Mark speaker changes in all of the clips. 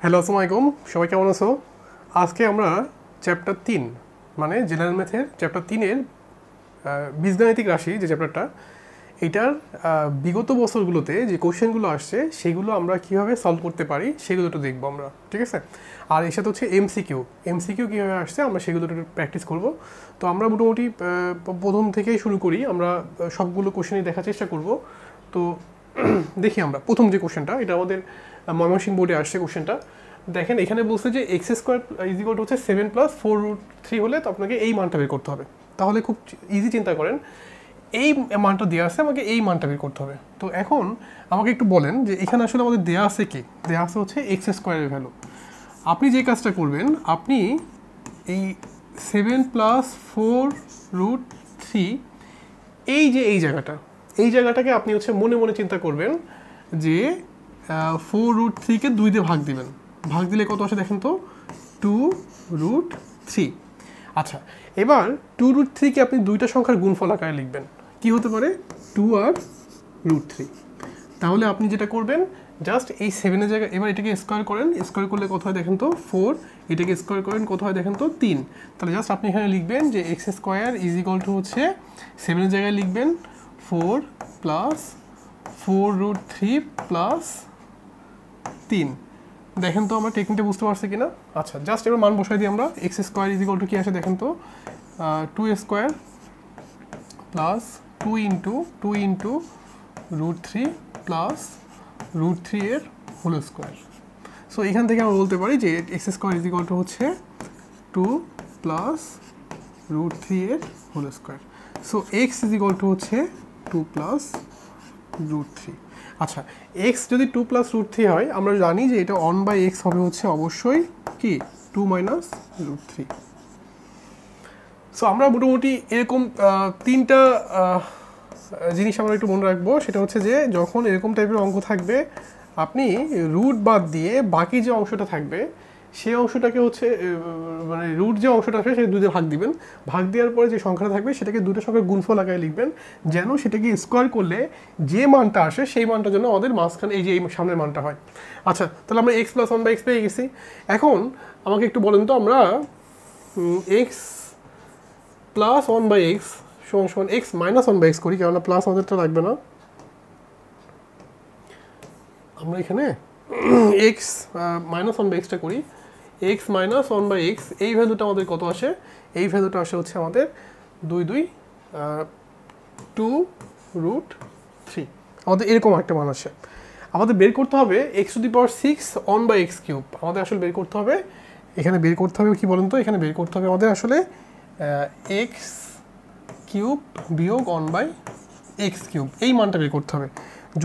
Speaker 1: Hello, আসসালামু আলাইকুম। সবাই কেমন আছো? আজকে আমরা চ্যাপ্টার 3 মানে জেনারেল ম্যাথের চ্যাপ্টার 3-এর বীজগাণিতিক রাশি যে চ্যাপ্টারটা, এটার বিগত বছরগুলোতে যে কোশ্চেনগুলো আসছে সেগুলো আমরা কীভাবে সলভ করতে পারি সেগুলো একটু দেখবো আমরা, ঠিক আছে? আর এর সাথে হচ্ছে এমসিকিউ কীভাবে আসছে আমরা সেগুলো একটু প্র্যাকটিস করব। তো আমরা মোটামুটি প্রথম থেকেই শুরু করি, আমরা সবগুলো কোশ্চেনই দেখার চেষ্টা করব। তো দেখি আমরা প্রথম যে কোশ্চেনটা, এটা আমাদের ময়মনসিংহ বোর্ডে আসছে কোশ্চেনটা। দেখেন এখানে বলছে যে x square is equal to হচ্ছে 7+4√3 হলে তো আপনাকে এই মানটা বের করতে হবে। তাহলে খুব ইজি চিন্তা করেন, এই মানটা দেওয়া আছে, আমাকে এই মানটা বের করতে হবে। তো এখন আমাকে একটু বলেন যে এখানে আসলে আমাদের দেওয়া আছে কি? দেওয়া আছে হচ্ছে এক্স স্কোয়ারের ভ্যালু। আপনি যে কাজটা করবেন, আপনি এই 7+4√3 এই জায়গাটাকে আপনি হচ্ছে মনে মনে চিন্তা করবেন যে 4√3-কে 2 দিয়ে ভাগ দিবেন। ভাগ দিলে কত আসে দেখেন তো, 2√3। আচ্ছা, এবার 2√3-কে আপনি দুইটা সংখ্যার গুণফল আকারে লিখবেন। কি হতে পারে? 2 আর √3। তাহলে আপনি যেটা করবেন, জাস্ট এই 7-এর জায়গায় এবার এটাকে স্কোয়ার করেন। স্কোয়ার করলে কত হয় দেখেন তো, 4। এটাকে স্কোয়ার করেন, কত হয় দেখেন তো, 3। তাহলে জাস্ট আপনি এখানে লিখবেন যে x square is equal to হচ্ছে 7-এর জায়গায় লিখবেন 4 প্লাস 4√3 প্লাস 3। দেখেন তো আমরা টেকনিকটা বুঝতে পারছি কিনা? আচ্ছা, জাস্ট এবার মান বসাই দিই আমরা। X square is equal to কি আসে দেখেন তো, 2 স্কোয়ার প্লাস 2 ইন্টু প্লাস √3 এর হোল স্কোয়ার। সো এখান থেকে আমরা বলতে পারি যে x square is equal to হচ্ছে 2 প্লাস √3 এর whole square. So x is equal to হচ্ছে 2 প্লাস √3। আচ্ছা, এক্স যদি 2 প্লাস √3 হয়, আমরা জানি যে এটা 1/x হবে হচ্ছে অবশ্যই কি 2 মাইনাস √3। সো আমরা মোটামুটি এরকম তিনটা জিনিস আমরা একটু মনে রাখবো। সেটা হচ্ছে যে যখন এরকম টাইপের অঙ্ক থাকবে, আপনি রুট বাদ দিয়ে বাকি যে অংশটা থাকবে সেই অংশটাকে হচ্ছে মানে রুট যে অংশটা আসবে সেটা 2 দিয়ে ভাগ দিবেন। ভাগ দেওয়ার পরে যে সংখ্যাটা থাকবে সেটাকে দুটো সংখ্যার গুণফল আকারে লিখবেন, যেন সেটাকে স্কোয়ার করলে যে মানটা আসে সেই মানটা যেন আমাদের মাঝখানে এই যে এই সামনের মানটা হয়। আচ্ছা, তাহলে আমরা x + 1/x পেয়ে গেছি। এখন আমাকে একটু বলেন তো, আমরা x + 1/x সমান x - 1/x করি, কেননা প্লাস আমাদেরটা লাগবে না। আমরা এখানে x - 1/xটা করি। x - 1/x এই ভ্যালুটা আমাদের কত আসে? এই ভ্যালুটা আসে হচ্ছে আমাদের 2√3। আমাদের এরকম একটা মান আসে। আমাদের বের করতে হবে x⁶ 1/x³। আমাদের আসলে বের করতে হবে, এখানে বের করতে হবে কি বলেন তো, এখানে বের করতে হবে আমাদের আসলে x³ বিয়োগ 1/x³ এই মানটা বের করতে হবে।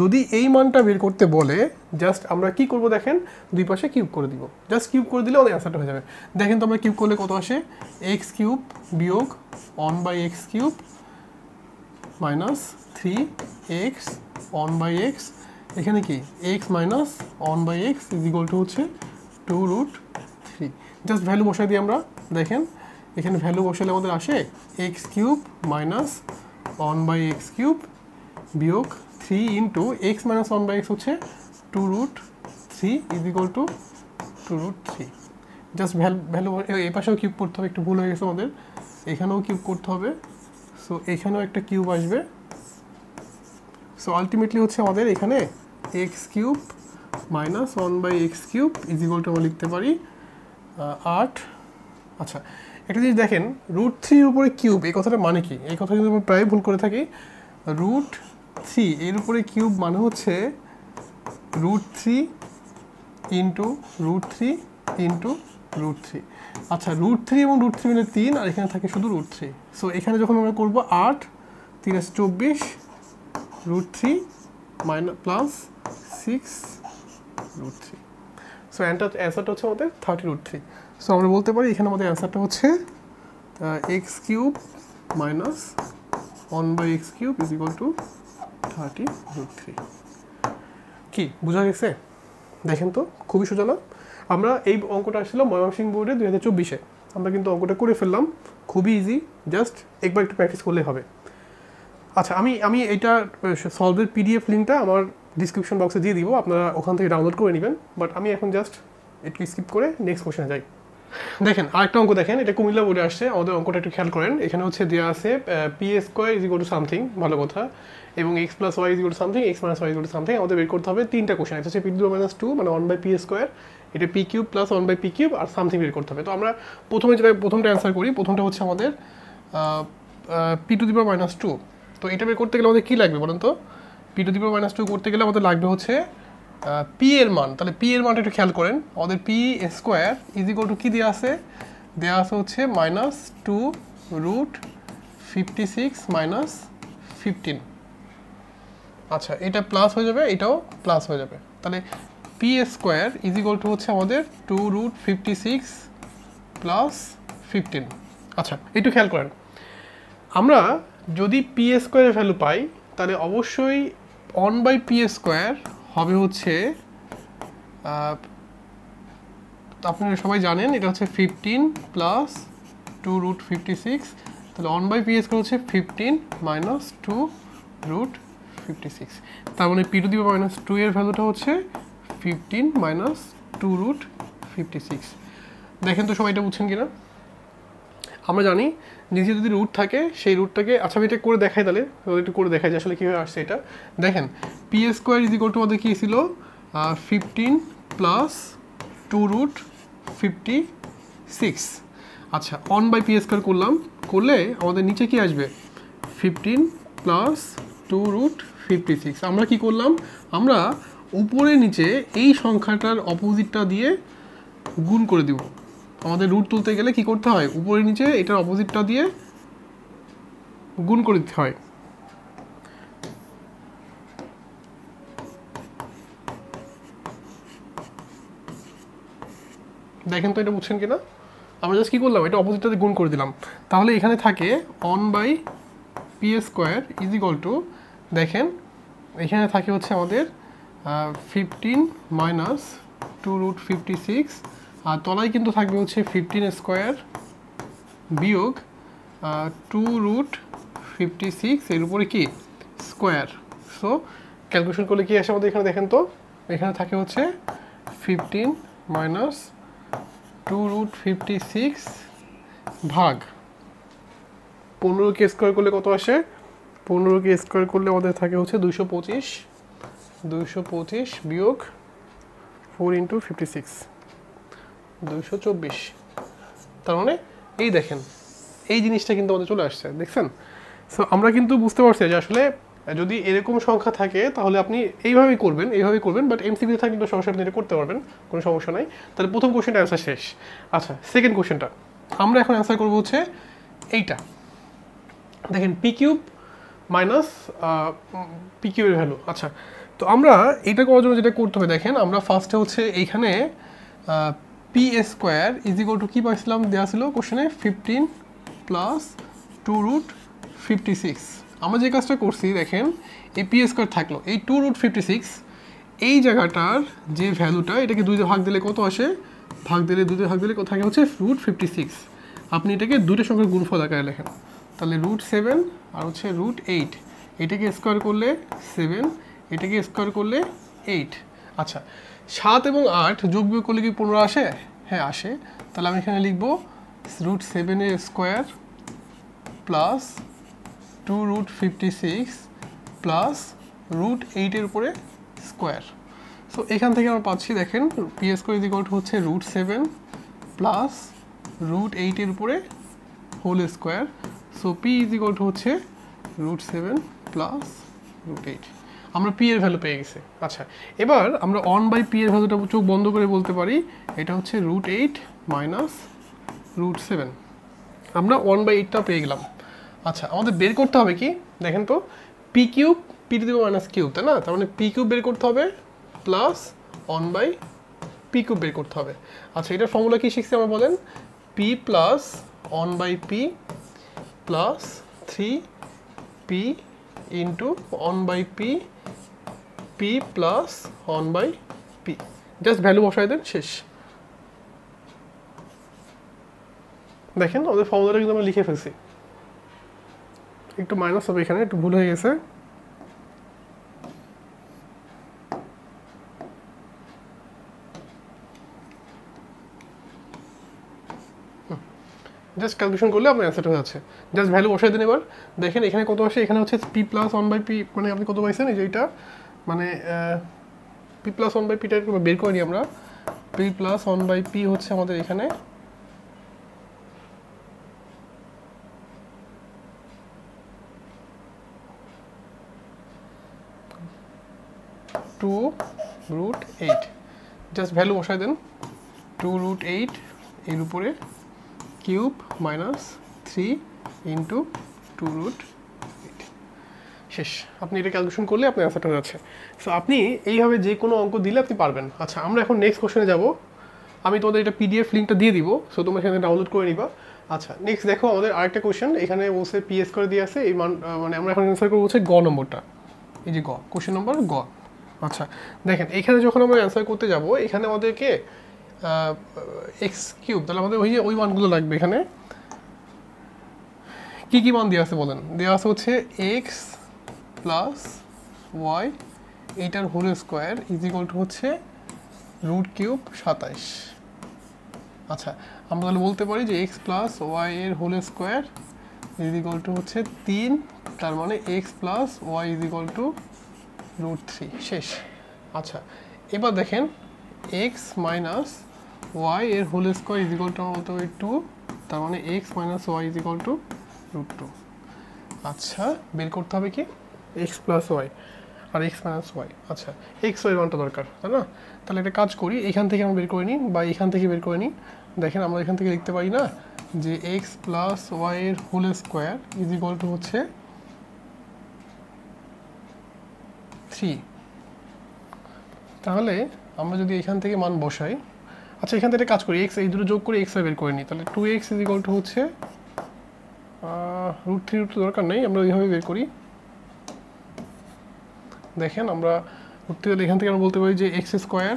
Speaker 1: যদি এই মানটা বের করতে বলে, জাস্ট আমরা কি করব দেখেন, দুই পাশে কিউব করে দিব। জাস্ট কিউব করে দিলে আমাদের অ্যান্সারটা হয়ে যাবে। দেখেন তো আমরা কিউব করলে কত আসে, x³ বিয়োগ 1/x³ মাইনাস 3x 1/x, এখানে কি x minus 1/x is equal to হচ্ছে 2√3। জাস্ট ভ্যালু বসাই দিই আমরা। দেখেন এখানে ভ্যালু বসালে আমাদের আসে x³ মাইনাস 1/x³ বিয়োগ 3 ইন্টু x মাইনাস 1/x হচ্ছে 2√3 is equal two 2√3। Just value এই পাশেও কিউব করতে হবে, একটু ভুল হয়ে গেছে আমাদের, এখানেও কিউব করতে হবে। সো এখানেও একটা কিউব আসবে। সো আলটিমেটলি হচ্ছে আমাদের এখানে x³ minus 1/x³ is equal to আমরা লিখতে পারি 8। আচ্ছা, একটা জিনিস দেখেন, √3 উপরে কিউব এই কথাটা মানে কি? এই কথা কিন্তু আমরা প্রায় ভুল করে থাকি। √3 এর উপরে কিউব মানে হচ্ছে √3 ইন্টু √3 ইন্টু √3। আচ্ছা, √3 এবং √3 মিলে 3, আর এখানে থাকে শুধু √3। সো এখানে যখন আমরা করবো 8 3 × 24 √3 মাইনাস প্লাস 6√3। সো অ্যান্সারটা হচ্ছে আমাদের 30√3। সো আমরা বলতে পারি এখানে আমাদের অ্যান্সারটা হচ্ছে x³ minus 1/x³ is equal two 30√3। কি বোঝা গেছে? দেখেন তো, খুবই সোজা না? আমরা এই অঙ্কটা আসছিলাম ময়মনসিংহ বোর্ডে 2024-এ। আমরা কিন্তু অঙ্কটা করে ফেললাম, খুবই ইজি, জাস্ট একবার একটু প্র্যাকটিস করলেই হবে। আচ্ছা, আমি এটা সলভের পিডিএফ লিঙ্কটা আমার ডিসক্রিপশন বক্সে দিয়ে দিব, আপনারা ওখান থেকে ডাউনলোড করে নেবেন। বাট আমি এখন জাস্ট একটু স্কিপ করে নেক্সট কোশ্চেনে যাই। দেখেন আরেকটা অঙ্ক দেখেন, এটা কুমিল্লা বোর্ডে আসছে, আমাদের অঙ্কটা একটু খেয়াল করেন। এখানে হচ্ছে দেওয়া আছে P square is equal to something, ভালো কথা, এবং X plus Y is equal to something, X minus Y is equal to something. আমাদের বের করতে হবে তিনটা কোশ্চেন, এটা হচ্ছে P to the power minus two মানে 1/p স্কোয়ার, এটা P cube plus 1/p cube, আর সামথিং বের করতে হবে। তো আমরা প্রথমটা অ্যান্সার করি। প্রথমটা হচ্ছে আমাদের p to the power minus two. তো এটা বের করতে গেলে আমাদের কী লাগবে বলেন তো? P to the power minus two করতে গেলে আমাদের লাগবে হচ্ছে পি এর মান। তাহলে পি এর মানটা একটু খেয়াল করেন, আমাদের P square is equal to কী দেওয়া আছে? দেওয়া আছে হচ্ছে মাইনাস টু রুট 56 মাইনাস 15। আচ্ছা, এটা প্লাস হয়ে যাবে, এটাও প্লাস হয়ে যাবে। তাহলে P square is equal to হচ্ছে আমাদের 2 রুট 56 প্লাস 15। আচ্ছা, একটু খেয়াল করেন, আমরা যদি পি স্কোয়ারের ভ্যালু পাই তাহলে অবশ্যই 1/p স্কোয়ার হবে হচ্ছে, আপনারা সবাই জানেন এটা হচ্ছে 15 প্লাস 2 রুট 56, তাহলে 1/p স্কোয়ার হচ্ছে 15 মাইনাস 2 রুট 56। তার মানে p to the power minus two এর ভ্যালুটা হচ্ছে 15 মাইনাস 2 রুট 56। দেখেন তো সবাই এটা বুঝছেন কিনা? আমরা জানি নিচে যদি রুট থাকে সেই রুটটাকে, আচ্ছা আমি এটা করে দেখাই, তাহলে একটু করে দেখাই যে আসলে কীভাবে আসছে এটা। দেখেন p square is equal two আমাদের কী ছিল? 15 প্লাস 2 রুট 56। আচ্ছা, 1/p স্কোয়ার করলে আমাদের নিচে কি আসবে? 15 প্লাস 2 রুট 56। আমরা কি করলাম? আমরা উপরে নিচে এই সংখ্যাটার অপোজিটটা দিয়ে গুণ করে দিব। আমাদের রুট তুলতে গেলে কি করতে হয়? উপরে নিচে এটার অপোজিটটা দিয়ে গুণ করে দিতে হয়। দেখেন তো এটা বুঝছেন কিনা? আমরা জাস্ট কি করলাম? এটা অপোজিটটা দিয়ে গুণ করে দিলাম। তাহলে এখানে থাকে 1/p square is equal two, দেখেন এখানে থাকে হচ্ছে আমাদের 15 মাইনাস 2 রুট 56, আর তলায় কিন্তু থাকবে হচ্ছে 15 স্কোয়ার বিয়োগ 2 রুট 56 এর উপরে কি স্কোয়ার। সো ক্যালকুলেশন করলে কি আসে আমাদের এখানে? দেখেন তো এখানে থাকে হচ্ছে 15 মাইনাস 2 রুট 56 ভাগ 15কে স্কোয়ার করলে কত আসে? 15কে স্কোয়ার করলে আমাদের থাকে হচ্ছে 225 বিয়োগ 4 ইন্টু 56 224। তার মানে এই দেখেন এই জিনিসটা কিন্তু আমাদের চলে আসছে, দেখছেন? সো আমরা কিন্তু বুঝতে পারছি যে আসলে যদি এরকম সংখ্যা থাকে তাহলে আপনি এইভাবেই করবেন, বাট এমসিকিউ থাকলে কিন্তু সমস্যা, আপনি এটা করতে পারবেন, কোনো সমস্যা নাই। তাহলে প্রথম কোশ্চেনটা অ্যান্সার শেষ। আচ্ছা, সেকেন্ড কোশ্চেনটা আমরা এখন অ্যান্সার করবো হচ্ছে এইটা। দেখেন পি কিউব মাইনাস পি কিউবের ভ্যালু। আচ্ছা, তো আমরা এটা করার জন্য যেটা করতে হবে, দেখেন আমরা ফার্স্টে হচ্ছে এইখানে P square is equal to কী পাইছিলাম? দেওয়া ছিল কোশ্চেনে 15 প্লাস 2 রুট 56। আমরা যে কাজটা করছি দেখেন, এই পি স্কোয়ার থাকলো, এই 2 রুট 56 এই জায়গাটার যে ভ্যালুটা, এটাকে 2 দিয়ে ভাগ দিলে কত আসে? 2 দিয়ে ভাগ দিলে কত থাকে হচ্ছে রুট 56। আপনি এটাকে দুটো সংখ্যার গুণফল আকারে লেখেন, তাহলে রুট 7 আর হচ্ছে রুট 8, এটাকে স্কোয়ার করলে 7, এটাকে স্কোয়ার করলে 8। আচ্ছা, 7 এবং 8 যোগ বিয়োগ করলে কি 15 আসে? হ্যাঁ আসে। তাহলে আমি এখানে লিখবো root 7 square plus 2 root 56 plus root 8 উপরে স্কোয়ার। সো এখান থেকে আমরা পাচ্ছি, দেখেন p square is equal to হচ্ছে রুট 7 প্লাস রুট 8 উপরে whole square. So p is equal to হচ্ছে রুট 7 প্লাস রুট 8। আমরা পি এর ভ্যালু পেয়ে গেছি। আচ্ছা, এবার আমরা 1/p এর ভ্যালুটা চোখ বন্ধ করে বলতে পারি, এটা হচ্ছে রুট 8 মাইনাস রুট 7। আমরা 1/8টা পেয়ে গেলাম। আচ্ছা, আমাদের বের করতে হবে কি? দেখেন তো P cube P to the power minus cube, তাই না? তার মানে পি কিউব বের করতে হবে প্লাস 1/p কিউব বের করতে হবে। আচ্ছা, এটার ফর্মুলা কি শিখছি আমরা? বলেন P plus 1/p plus 3p into 1/p p plus 1/p, just value বসাই দেন, শেষ। দেখেন আমাদের ফর্মুলাটা কিন্তু আমরা লিখে ফেলছি। একটু মাইনাস হবে এখানে, একটু ভুল হয়ে গেছে। জাস্ট ক্যালকুলেশন করলে আপনার অ্যান্সারটা হয়ে যাচ্ছে। জাস্ট ভ্যালু বসাই দেন। এবার দেখেন এখানে কত আসে, এখানে হচ্ছে p plus one by p, মানে আপনি কত পাইছেন এই যে এইটা, মানে পি প্লাস ওয়ান বাই পিটা বের করে নিই আমরা। P plus one by p হচ্ছে আমাদের এখানে 2√8, জাস্ট ভ্যালু বসাই দেন 2√8 এর উপরে কিউব মাইনাস 3 ইন্টু 2√8, শেষ। আপনি এটা ক্যালকুলেশন করলে আপনার অ্যান্সারটা হয়ে যাচ্ছে। সো আপনি এইভাবে যে কোনো অঙ্ক দিলে আপনি পারবেন। আচ্ছা, আমরা এখন নেক্সট কোশ্চেনে যাব। আমি তোমাদের এটা পিডিএফ লিঙ্কটা দিয়ে দিব, সো তোমরা এখানে ডাউনলোড করে নিবা। আচ্ছা, নেক্সট দেখো আমাদের আরেকটা কোশ্চেন, এখানে বলছে পিএস করে দিয়ে আছে এই মান, মানে আমরা এখন অ্যান্সার করবো হচ্ছে গ নম্বরটা, এই যে গ, কোশ্চেন নম্বর গ। আচ্ছা দেখেন, এখানে যখন আমরা অ্যান্সার করতে যাব, এখানে আমাদেরকে এক্স কিউব, তাহলে আমাদের ওই মানগুলো লাগবে। এখানে কি কি মান দেওয়া আছে বলেন? দেওয়া আছে হচ্ছে এক্স প্লাস ওয়াই এইটার whole square is equal to হচ্ছে রুট কিউব 27। আচ্ছা, আমরা তাহলে বলতে পারি যে এক্স প্লাস ওয়াই এর whole square is equal to হচ্ছে 3, তার মানে x plus Y is equal to √3, শেষ। আচ্ছা, এবার দেখেন এক্স মাইনাস ওয়াই এর whole square is equal to আমরা বলতে পারি 2, তার মানে x minus Y is equal to √2। আচ্ছা, বের করতে হবে কি এক্স প্লাস ওয়াই আর এক্স মাইনাস ওয়াই। আচ্ছা, এক্স ওয়াই মানটা দরকার, তাই না? তাহলে একটা কাজ করি, এখান থেকে আমরা বের করে নিই বা এখান থেকে বের করে নিই। দেখেন আমরা এখান থেকে লিখতে পারি না যে এক্স প্লাস ওয়াই এর whole square is equal to হচ্ছে 3। তাহলে আমরা যদি এখান থেকে মান বসাই, আচ্ছা এখান থেকে কাজ করি, এক্স এই দুটো যোগ করে এক্স ওয়াই বের করে নিই। তাহলে 2x ইজ ইকুয়াল টু হচ্ছে √3 দরকার নেই, আমরা এইভাবে বের করি। দেখেন আমরা উঠতে গেলে এখান থেকে আমরা বলতে পারি যে x square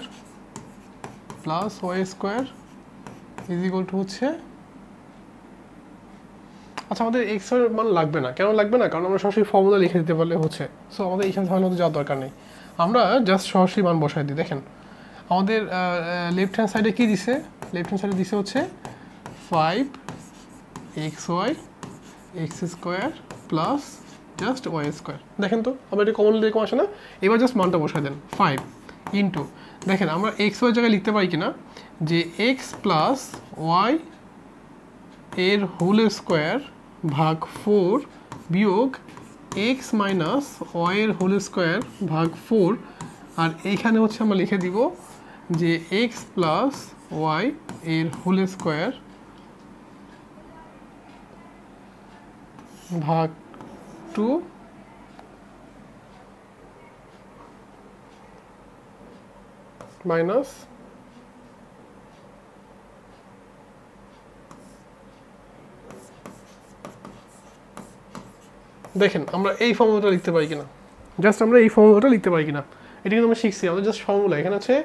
Speaker 1: plus Y square is equal to হচ্ছে, আচ্ছা আমাদের এক্স এর মান লাগবে না, কেন লাগবে না? কারণ আমরা সরাসরি ফর্মুলা লিখে দিতে পারলে হচ্ছে। সো আমাদের এইখানে ঝামেলা হতে যাওয়ার দরকার নেই, আমরা জাস্ট সরাসরি মান বসাই দিই। দেখেন আমাদের লেফট হ্যান্ড সাইডে কী দিছে? লেফট হ্যান্ড সাইডে দিছে হচ্ছে 5xy x square plus just y square. দেখেন তো আমরা এটা কমন এরকম আসে না? এবার জাস্ট মানটা বসাই দেন 5 ইন্টু, দেখেন আমরা এক্স ওয়াই জায়গায় লিখতে পারি কিনা যে এক্স প্লাস ওয়াই এর হোল স্কোয়ার ভাগ 4 বিয়োগ এক্স মাইনাস ওয়াই এর হোল স্কোয়ার ভাগ 4, আর এইখানে হচ্ছে আমরা লিখে দিব যে এক্স প্লাস ওয়াই এর হোল স্কোয়ার ভাগ 2 মাইনাস দেখেন আমরা এই ফর্মুলাটা লিখতে পারি কিনা, জাস্ট আমরা এই ফর্মুলাটা লিখতে পারি কিনা, এটা কিন্তু আমরা শিখছি। আমাদের জাস্ট ফর্মুলা এখানে হচ্ছে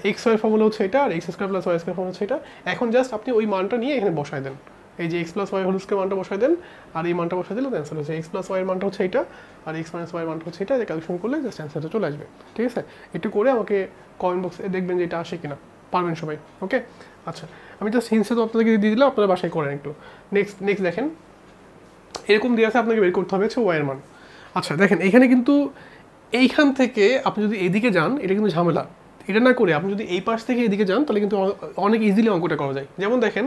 Speaker 1: এক্স ওয়াই ফর্মুলা হচ্ছে এটা, আর X square plus Y square formula হচ্ছে এটা। এখন জাস্ট আপনি ওই মানটা নিয়ে এখানে বসায় দেন, এই যে x plus y whole square মানটা বসায় দেন, আর এই মানটা বসায় দিলে অ্যান্সার হচ্ছে এক্স প্লাস ওয়াই মানটা হচ্ছে এটা, আর এক্স মাইনাস ওয়াই মানটা হচ্ছে এটা। ক্যালকুলেশন করলে জাস্ট অ্যান্সারটা চলে আসবে। ঠিক আছে, একটু করে আমাকে কমেন্ট বক্সে দেখবেন যে এটা আসে কিনা, পারবেন সবাই। ওকে, আচ্ছা আমি জাস্ট হিন্টসে তো আপনাদেরকে দিয়ে দিলাম, আপনারা বাসায় করেন একটু। নেক্সট দেখেন এরকম দিয়ে আছে, আপনাকে বের করতে হবে হচ্ছে ওয়াইয়ের মান। আচ্ছা দেখেন এখানে কিন্তু এইখান থেকে আপনি যদি এদিকে যান এটা কিন্তু ঝামেলা, এটা না করে আপনি যদি এই পাশ থেকে এদিকে যান তাহলে কিন্তু অনেক ইজিলি অঙ্কটা করা যায়। যেমন দেখেন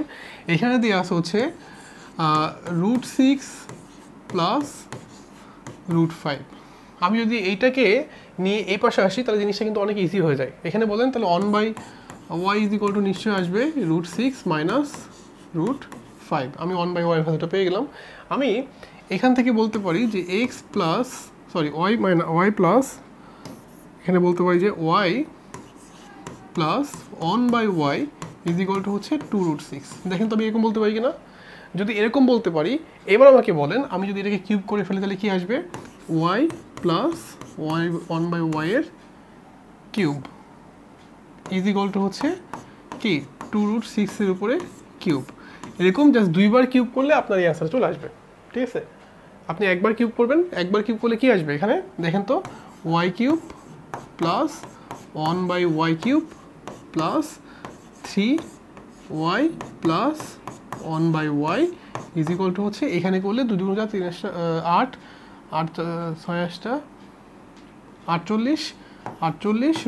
Speaker 1: এখানে দিয়ে আসা হচ্ছে √6 প্লাস √5। আমি যদি এইটাকে নিয়ে এই পাশে আসি তাহলে জিনিসটা কিন্তু অনেক ইজি হয়ে যায়। এখানে বলেন তাহলে 1/y ইজ ইকুয়াল টু নিশ্চয়ই আসবে √6 মাইনাস √5। আমি 1/y এর ভ্যালুটা পেয়ে গেলাম। আমি এখান থেকে বলতে পারি যে এক্স প্লাস ওয়াই প্লাস, এখানে বলতে পারি যে y plus 1/y is equal to হচ্ছে 2√6। দেখেন তো আমি এরকম বলতে পারি কিনা? যদি এরকম বলতে পারি, এবার আমাকে বলেন আমি যদি এটাকে কিউব করে ফেলি তাহলে কি আসবে? ওয়াই প্লাস ওয়াই 1/y এর কিউব ইজ ইকুয়াল টু হচ্ছে কি 2√6 এর উপরে কিউব। এরকম জাস্ট দুইবার কিউব করলে আপনার এই অ্যান্সার চলে আসবে। ঠিক আছে, আপনি একবার কিউব করবেন, একবার কিউব করলে কি আসবে? এখানে দেখেন তো y cube plus 1/y cube plus 3y plus 1/y is equal to হচ্ছে এখানে করলে 2 × 4 3 8 8 6 48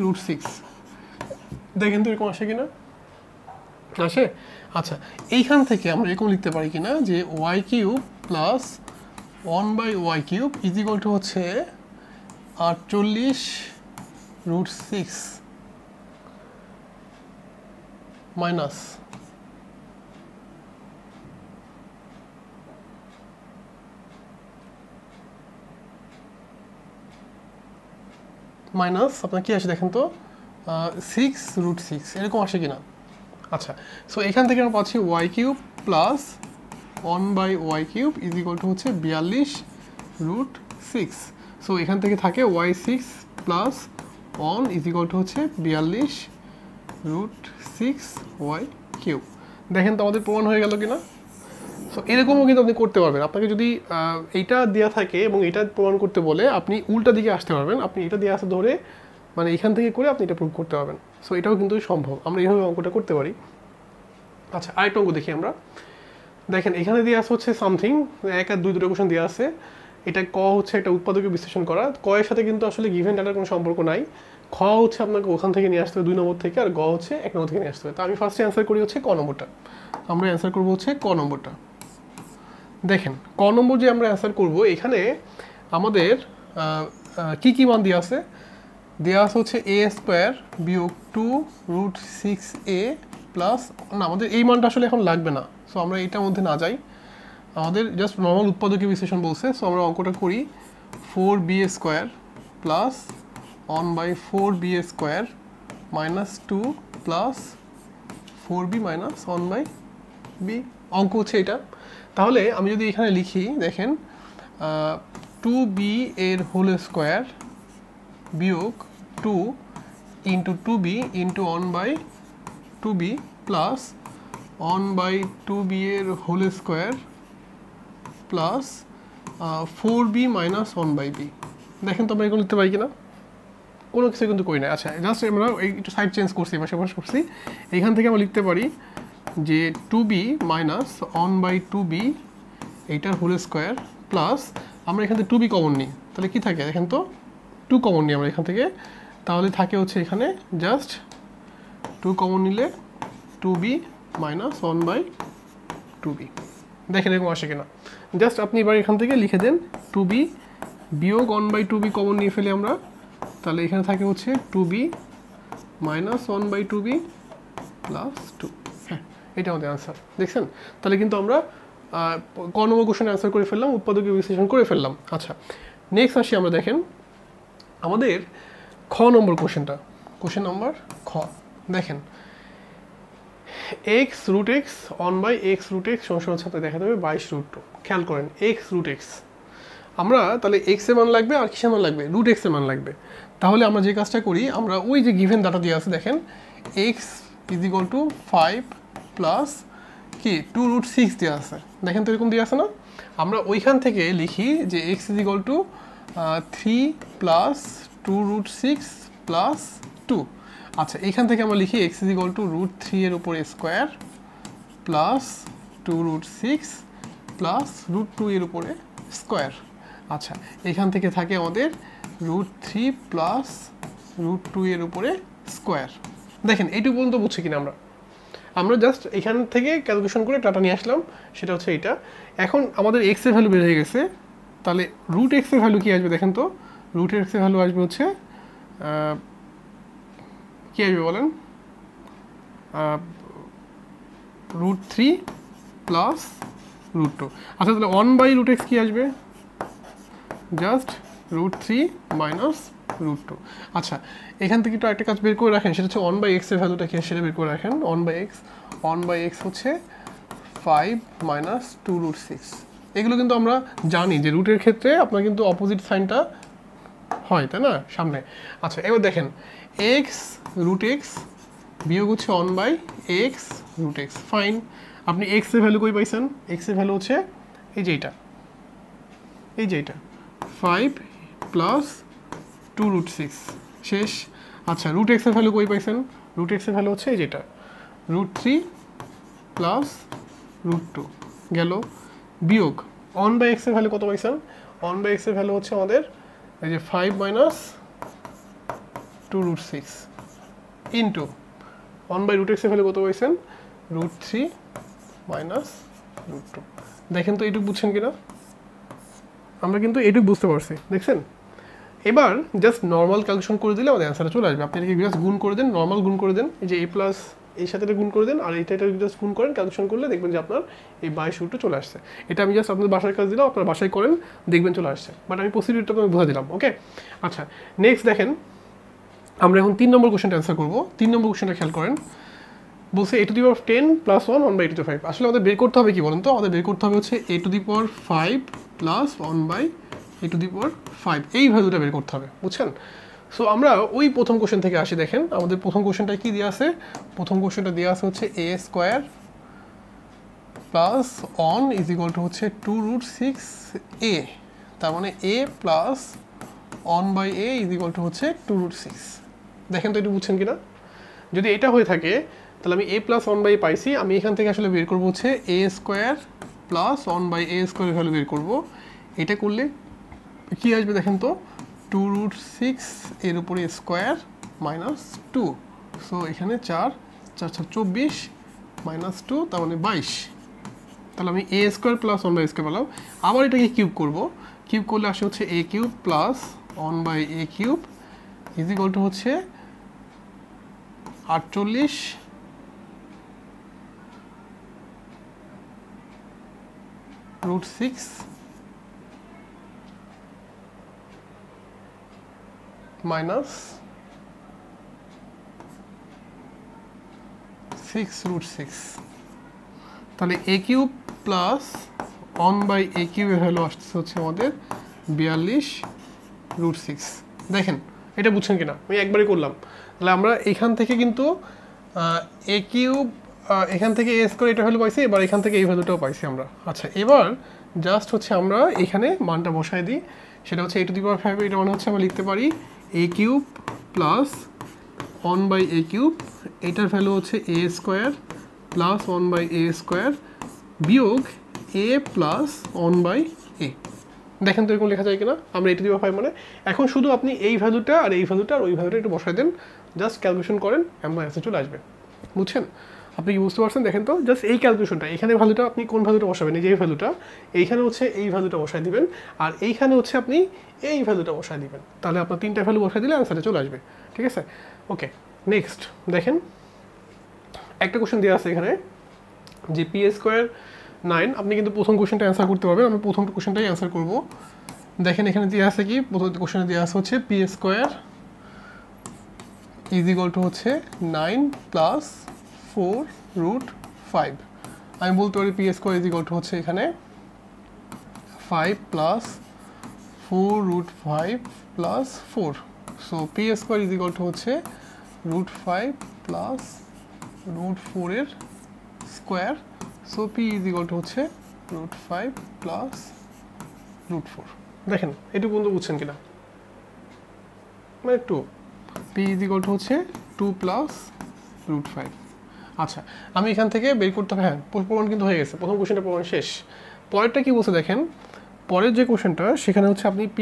Speaker 1: √6 দেখেন তো এরকম আসে কিনা আসে। আচ্ছা এইখান থেকে আমরা এরকম লিখতে পারি কিনা যে y³ plus 1/y³ is equal to হচ্ছে 48 √6 মাইনাস আপনার কি আসে দেখেন তো 6√6 এরকম আসে কিনা। আচ্ছা সো এখান থেকে আমরা পাচ্ছি y³ plus 1/y³ is equal to হচ্ছে 42√6। সো এখান থেকে থাকে y6 plus 1 is equal to হচ্ছে 42√6y³। দেখেন তো আমাদের প্রমাণ হয়ে গেল কিনা। সো এরকমও কিন্তু আপনি করতে পারবেন। আপনাকে যদি এইটা দেওয়া থাকে এবং এটা প্রমাণ করতে বলে আপনি উল্টা দিকে আসতে পারবেন, আপনি এটা দিয়ে আসা ধরে মানে এখান থেকে করে আপনি এটা প্রুভ করতে পারবেন। সো এটাও কিন্তু সম্ভব, আমরা এইভাবে অঙ্কটা করতে পারি। আচ্ছা আরেকটা অঙ্ক দেখি আমরা। দেখেন এখানে দিয়ে আসা হচ্ছে সামথিং 1 আর 2 দুটো কোশ্চেন দেওয়া আছে। এটা ক হচ্ছে একটা উৎপাদকে বিশ্লেষণ করা, ক এর সাথে কিন্তু আসলে গিভেন ডাটার কোনো সম্পর্ক নাই। খ হচ্ছে আপনাকে ওখান থেকে নিয়ে আসতে হবে 2 নম্বর থেকে, আর গ হচ্ছে 1 নম্বর থেকে নিয়ে আসতে হবে। তো আমি ফার্স্টে অ্যান্সার করি হচ্ছে ক নম্বরটা। আমরা অ্যান্সার করবো হচ্ছে ক নম্বরটা। দেখেন ক নম্বর যে আমরা অ্যান্সার করব এখানে আমাদের কি মান দেওয়া আছে, দেওয়া আছে হচ্ছে a² বিয়োগ 2√6a প্লাস, না আমাদের এই মানটা আসলে এখন লাগবে না। সো আমরা এইটার মধ্যে না যাই, আমাদের জাস্ট নর্মাল উৎপাদকীয় বিশ্লেষণ বলছে। সো আমরা অঙ্কটা করি 4b² plus 1/4b² minus 2 plus 4b minus 1/b, অঙ্ক হচ্ছে এটা। তাহলে আমি যদি এখানে লিখি দেখেন 2b এর হোল স্কোয়ার বিয়োগ 2 into 2b into 1/2b plus 1/2b এর whole square plus 4b minus 1/b। দেখেন তো আমরা এগুলো লিখতে পারি কিনা, কোনো কিছু কিন্তু করি না। আচ্ছা জাস্ট আমরা একটু সাইড চেঞ্জ করছি, পাশাপাশি করছি। এইখান থেকে আমরা লিখতে পারি যে 2b মাইনাস 1/2b এইটার হোল স্কোয়ার প্লাস, আমরা এখান থেকে 2b কমন নিই, তাহলে কি থাকে দেখেন তো 2 কমন নিই আমরা এখান থেকে, তাহলে থাকে হচ্ছে এখানে জাস্ট 2 কমন নিলে 2b মাইনাস 1/2b। দেখেন এরকম আসে কিনা, জাস্ট আপনি এবার এখান থেকে লিখে দেন 2b বিয়োগ 1/2b কমন নিয়ে ফেলে আমরা, তাহলে এখানে থাকে হচ্ছে 2b মাইনাস 1/2b প্লাস 2। হ্যাঁ এটা আমাদের আনসার, দেখছেন। তাহলে কিন্তু আমরা ক নম্বর কোশ্চেন অ্যান্সার করে ফেললাম, উৎপাদকীয় বিশ্লেষণ করে ফেললাম। আচ্ছা নেক্সট আসি আমরা, দেখেন আমাদের খ নম্বর কোশ্চেনটা, কোশ্চেন নম্বর খ। দেখেন x√x 1/x√x সমস্যা হচ্ছে আপনাকে দেখাতে হবে 22√2। খেয়াল করেন x√x, আমরা তাহলে x এর মান লাগবে আর কিসের মান লাগবে, √x এর মান লাগবে। তাহলে আমরা যে কাজটা করি, আমরা ওই যে গিভেন ডাটা দিয়ে আছে দেখেন x is equal two 5 plus কি 2√6 দেওয়া আছে, দেখেন তো এরকম দিয়ে আছে না। আমরা ওইখান থেকে লিখি যে x is equal to 3 plus 2√6 plus 2। আচ্ছা এখান থেকে আমরা লিখি x ইজ ইকুয়াল টু √3 এর উপরে স্কোয়ার প্লাস 2√6 প্লাস √2 এর উপরে স্কোয়ার। আচ্ছা এখান থেকে থাকে আমাদের √3 প্লাস √2 এর উপরে স্কোয়ার। দেখেন এইটুকু পর্যন্ত বুঝছি কিনা আমরা জাস্ট এখান থেকে ক্যালকুলেশন করে টাটা নিয়ে আসলাম, সেটা হচ্ছে এইটা। এখন আমাদের x এর ভ্যালু বের হয়ে গেছে, তাহলে √x এর ভ্যালু কি আসবে দেখেন তো, √x এর ভ্যালু আসবে হচ্ছে কি আসবে বলেন, √3 প্লাস √2। আচ্ছা তাহলে 1/√x কি আসবে, জাস্ট √3 মাইনাস √2। আচ্ছা এখান থেকে একটু একটা কাজ বের করে রাখেন, সেটা হচ্ছে 1/x এর ভ্যালুটা কি সেটা বের করে রাখেন। 1/x হচ্ছে 5 মাইনাস 2√6। এগুলো কিন্তু আমরা জানি যে রুটের ক্ষেত্রে আপনার কিন্তু অপোজিট সাইনটা হয়, তাই না, সামনে। আচ্ছা এবার দেখেন x√x বিয়োগ হচ্ছে 1/x√x, ফাইন। আপনি x এর ভ্যালু কই পাইছেন, x এর ভ্যালু হচ্ছে এই যে এইটা 5 প্লাস 2√6 শেষ। আচ্ছা √x এর ভ্যালু কই পাইছেন, √x এর ভ্যালু হচ্ছে এই যেটা √3 প্লাস √2 গেল, বিয়োগ অন বাই এক্সের ভ্যালু কত পাইছেন? অন বাই এক্সের ভ্যালু হচ্ছে আমাদের এই যে 5 minus 2√6 into one by √x এর ভ্যালু কত পাইছেন? √3 মাইনাস √2। দেখেন তো এইটুকু বুঝছেন কিনা? আমরা কিন্তু এইটুকু বুঝতে পারছি, দেখছেন? এবার জাস্ট নর্মাল ক্যালকুলেশন করে দিলে আমাদের অ্যান্সারটা চলে আসবে। আপনি এটাকে জাস্ট গুণ করে দেন, নর্মাল গুণ করে দেন, এই যে a প্লাস এর সাথে গুণ করে দেন, আর এটা জাস্ট গুণ করেন, ক্যালকুলেশন করলে দেখবেন যে আপনার এই 22 চলে আসছে। এটা আমি জাস্ট আপনাদের বাসায় কাজ দিলাম, আপনার বাসায় করেন, দেখবেন চলে আসছে। বাট আমি প্রসিডিউরটা আপনাকে বোঝা দিলাম, ওকে? আচ্ছা, নেক্সট দেখেন, আমরা এখন 3 নম্বর কোশ্চেনটা অ্যান্সার করবো। 3 নম্বর কোশ্চেনটা খেয়াল করেন, বলছে a⁻10 + 1 1/a⁵ আসলে আমাদের বের করতে হবে কি বলেন তো? আমাদের বের করতে হবে হচ্ছে a⁵ + 1/a⁵ এই ভ্যালুটা বের করতে হবে, বুঝছেন? সো আমরা ওই প্রথম কোশ্চেন থেকে আসি। দেখেন আমাদের প্রথম কোশ্চেনটা কি দেওয়া আছে? প্রথম কোশ্চেনটা দেওয়া আছে হচ্ছে a² + 1 = হচ্ছে 2√6a, তার মানে a + 1/a = হচ্ছে 2√6। দেখেন তো, এটা বুঝছেন কিনা? যদি এটা হয়ে থাকে তাহলে আমি a + 1/a পাইছি, আমি এখান থেকে আসলে বের করবো হচ্ছে a² + 1/a² ভ্যালু বের করবো। এটা করলে কি আসবে দেখেন তো? 2√6 এর উপরে স্কোয়ার মাইনাস 2, সো এখানে 4 4 24 মাইনাস 2, তার মানে 22। তাহলে আমি a² + 1/a² পেলাম। আবার এটাকে কিউব করব, কিউব করলে আসে হচ্ছে a³ + 1/a³ = হচ্ছে 48 √6 মাইনাস 6√6। তাহলে a³ + 1/a³ এর ভ্যালু আসছে হচ্ছে আমাদের 42√6। দেখেন এটা বুঝছেন কিনা? আমি একবারই করলাম। তাহলে আমরা এখান থেকে কিন্তু a³ এখান থেকে a² এটা ভ্যালু পাইছি, এবার এখান থেকে এই ভ্যালুটাও পাইছি আমরা। আচ্ছা, এবার জাস্ট হচ্ছে আমরা এখানে মানটা বসাই দিই, সেটা হচ্ছে a⁵, এটা মানে হচ্ছে আমরা লিখতে পারি a³ + 1/a³, এটার ভ্যালু হচ্ছে a² + 1/a² বিয়োগ a + 1/a। দেখেন তো এরকম লেখা যায় কিনা? আমরা a⁵ মানে এখন শুধু আপনি এই ভ্যালুটা আর এই ভ্যালুটা আর ওই ভ্যালুটা একটু বসাই দেন, জাস্ট ক্যালকুলেশন করেন, আমার অ্যান্সার চলে আসবে। বুঝছেন? আপনি কি বুঝতে পারছেন? দেখেন তো, জাস্ট এই ক্যালকুলেশনটা, এখানে ভ্যালুটা আপনি কোন ভ্যালুটা বসাবেন? এই যে এই ভ্যালুটা, এইখানে হচ্ছে এই ভ্যালুটা বসাই দিবেন, আর এইখানে হচ্ছে আপনি এই ভ্যালুটা বসাই দিবেন। তাহলে আপনার 3টা ভ্যালু বসাই দিলে অ্যান্সারটা চলে আসবে, ঠিক আছে? ওকে, নেক্সট দেখেন, একটা কোশ্চেন দেওয়া আছে এখানে যে p² 9। আপনি কিন্তু প্রথম কোশ্চেনটা অ্যান্সার করতে পারবেন, আমি প্রথম কোশ্চেনটাই অ্যান্সার করব। দেখেন এখানে দেওয়া আছে কি? প্রথম কোশ্চেনে দেওয়া আছে হচ্ছে p² = হচ্ছে 9 + 4√5। আমি বলতে পারি p² হচ্ছে এখানে 5 + 4√5 + 4, সো p² হচ্ছে √5 + √4 এর স্কোয়ার, সো p হচ্ছে √5 + √4। দেখেন এটুকু পর্যন্ত বুঝছেন কিনা? মানে 2, p হচ্ছে 2 + √5। আচ্ছা, আমি এখান থেকে বের করতে হবে। হ্যাঁ, প্রমাণ কিন্তু হয়ে গেছে, প্রথম কোশ্চেনটা প্রমাণ শেষ। পরেরটা কি বলছে দেখেন, পরের যে কোশ্চেনটা সেখানে হচ্ছে আপনি p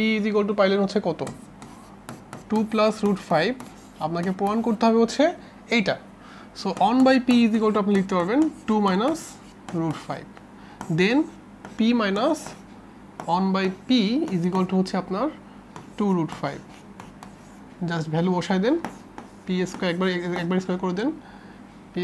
Speaker 1: পাইলেন হচ্ছে কত? 2 + √5। আপনাকে প্রমাণ করতে হবে হচ্ছে এইটা, সো 1/p আপনি লিখতে পারবেন 2 - √5, দেন p - 1/p হচ্ছে আপনার 2√5। জাস্ট ভ্যালু বসাই দেন, p² একবার স্কোয়ার করে দেন, p²।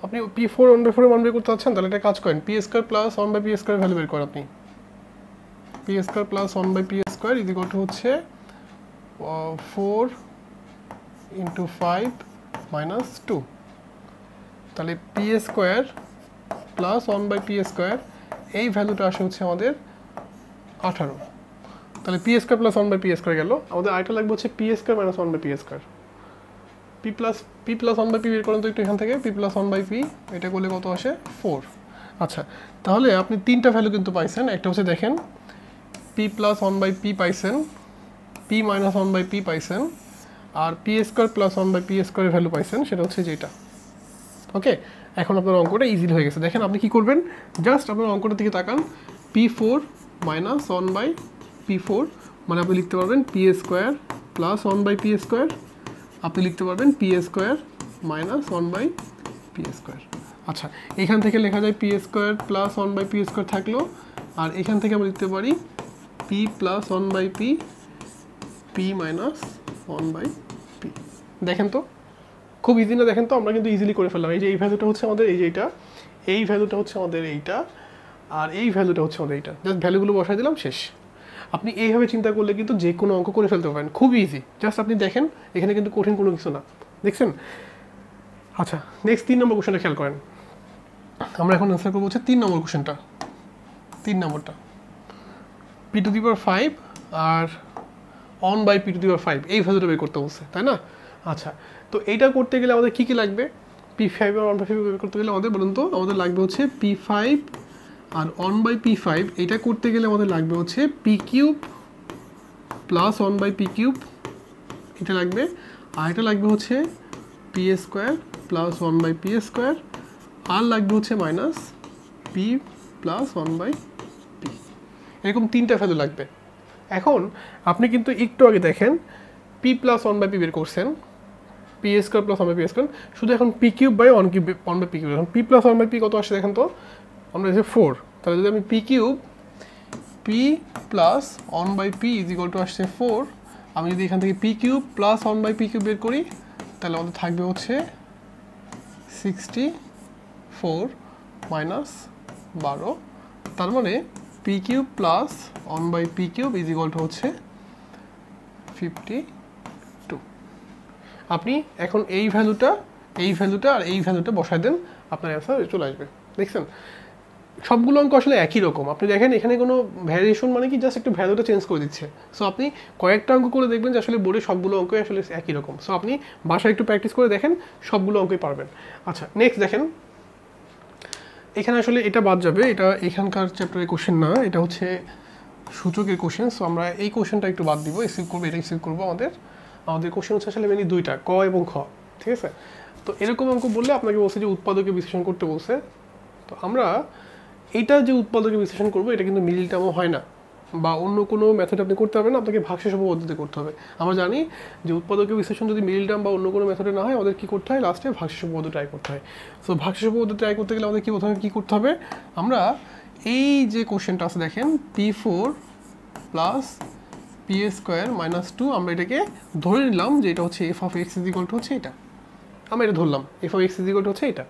Speaker 1: আপনি p4 1/4 মান বের করতে চাচ্ছেন, তাহলে একটা কাজ করেন, p² + 1/p² ভ্যালু বের করেন আপনি। p² + 1/p² হচ্ছে 4 × 5 - 2। তাহলে p² + 1/p² এই ভ্যালুটা আসে হচ্ছে আমাদের 18। তাহলে p² + 1/p² গেল, আমাদের আরেকটা লাগবে হচ্ছে p² - 1/p²। p + 1/p বের করেন তো একটু এখান থেকে, p + 1/p এটা করলে কত আসে? 4। আচ্ছা, তাহলে আপনি তিনটা ভ্যালু কিন্তু পাইছেন। একটা হচ্ছে দেখেন P plus one by P পাইছেন, P minus one by P পাইছেন, আর P square plus one by P স্কোয়ারের ভ্যালু পাইছেন, সেটা হচ্ছে যেটা। ওকে, এখন আপনার অঙ্কটা ইজিলি হয়ে গেছে। দেখেন আপনি কি করবেন, জাস্ট আপনার অঙ্কটার দিকে তাকান, p four minus one by p four, মানে আপনি লিখতে পারবেন p square plus one by p square, আপনি লিখতে পারবেন p square minus one by p square. আচ্ছা, এখান থেকে লেখা যায় p square plus one by p square থাকলো, আর এখান থেকে আমরা লিখতে পারি p plus one by p, p minus one by p. দেখেন তো খুব ইজি না? দেখেন তো আমরা কিন্তু ইজিলি করে ফেললাম। এই যে এই ভ্যালুটা হচ্ছে আমাদের এই যে এইটা, এই ভ্যালুটা হচ্ছে আমাদের এইটা, আর এই ভ্যালুটা হচ্ছে আমাদের এইটা, জাস্ট ভ্যালুগুলো বসাই দিলাম, শেষ। আপনি এইভাবে চিন্তা করলে কিন্তু যে কোনো অঙ্ক করে ফেলতে পারেন, খুব ইজি। জাস্ট আপনি দেখেন এখানে কিন্তু কঠিন কোনো কিছু না, দেখছেন? আচ্ছা, নেক্সট 3 নম্বর কোশ্চেনটা খেয়াল করেন। আমরা এখন অ্যান্সার করবো হচ্ছে 3 নম্বর কোশ্চেনটা। 3 নম্বরটা পি টু দি পাওয়ার 5 আর one by P to the power 5 এই ভ্যালুটা বের করতে বলছে, তাই না? আচ্ছা, তো এইটা করতে গেলে আমাদের কী কী লাগবে? পি ফাইভ আর 1/5 বের করতে গেলে আমাদের বলুন তো, আমাদের লাগবে হচ্ছে পি ফাইভ আর 1/p5। এটা করতে গেলে আমাদের লাগবে হচ্ছে P cube plus 1/p cube, এটা লাগবে। আর এটা লাগবে হচ্ছে P square plus 1/p square, আর লাগবে হচ্ছে মাইনাস পি প্লাস 1/p। এরকম 3টা ভ্যালু লাগবে। এখন আপনি কিন্তু একটু আগে দেখেন পি প্লাস 1/p বের করছেন, P square plus 1/p square, শুধু এখন p cube by 1/p cube. এখন পি প্লাস 1/p কত আসছে দেখেন তো, আমরা হচ্ছে 4, তাহলে যদি আমি P cube P plus 1/p is equal two আসছে 4, আমি যদি এখান থেকে P cube plus 1/p cube বের করি তাহলে আমাদের থাকবে হচ্ছে 64 মাইনাস 12, তার মানে P cube plus 1/p cube is equal to হচ্ছে 52। আপনি এখন এই ভ্যালুটা আর এই ভ্যালুটা বসাই দেন, আপনার অ্যান্সার চলে আসবে। দেখছেন সবগুলো অঙ্ক আসলে একই রকম। আপনি দেখেন এখানে কোনো ভ্যারিয়েশন মানে কি, জাস্ট একটু ভ্যালুটা চেঞ্জ করে দিচ্ছে। সো আপনি কয়েকটা অঙ্ক করে দেখবেন যে আসলে বোর্ডে সবগুলো অঙ্কই আসলে একই রকম। সো আপনি বাসায় একটু প্র্যাকটিস করে দেখেন, সবগুলো অঙ্কই পারবেন। আচ্ছা, নেক্সট দেখেন, এখানে আসলে এটা বাদ যাবে, এটা এখানকার চ্যাপ্টারের কোশ্চেন না, এটা হচ্ছে সূচকের কোশ্চেন। সো আমরা এই কোশ্চেনটা একটু বাদ দিব, এক্সিভ করবো, এটা এক্সিভ করবো। আমাদের কোশ্চেন হচ্ছে আসলে মেনলি দুইটা, ক এবং খ, ঠিক আছে? তো এরকম অঙ্ক বললে আপনাকে বলছে যে উৎপাদকে বিশ্লেষণ করতে বলছে। তো আমরা এইটা যে উৎপাদকে বিশ্লেষণ করবো, এটা কিন্তু মিডল টার্মও হয় না, বা অন্য কোনো মেথড আপনি করতে পারবেন না, আপনাকে ভাগশেষ পদ্ধতিতে করতে হবে। আমরা জানি যে উৎপাদকে বিশ্লেষণ যদি মিডল টার্ম বা অন্য কোনো মেথডে না হয়, আমাদের কী করতে হয়, লাস্টে ভাগশেষ পদ্ধতি ট্রাই করতে হয়। সো ভাগশেষ পদ্ধতি ট্রাই করতে গেলে আমাদের প্রথমে কী করতে হবে, আমরা এই যে কোশ্চেনটা আছে দেখেন P4 plus P square minus 2, আমরা এটাকে ধরে নিলাম যে এটা হচ্ছে F of x is equal to হচ্ছে এটা, আমরা এটা ধরলাম F of x is equal to হচ্ছে এটা।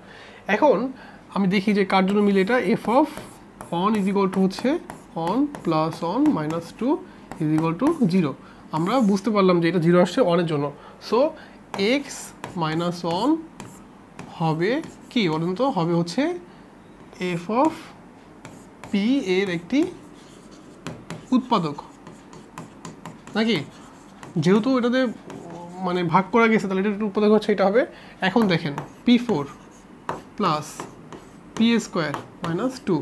Speaker 1: এখন আমি দেখি যে কার জন্য মিলে এটা, F of one is equal to হচ্ছে one plus one minus 2 is equal to 0। আমরা বুঝতে পারলাম যে এটা 0 আসছে অনের জন্য। সো এক্স মাইনাস অন হবে কি বলুন তো, হবে হচ্ছে এফ অফ পি এর একটি উৎপাদক, নাকি? যেহেতু এটাতে মানে ভাগ করা গেছে, তাহলে এটা উৎপাদক হচ্ছে এটা হবে। এখন দেখেন P4 plus P square minus 2,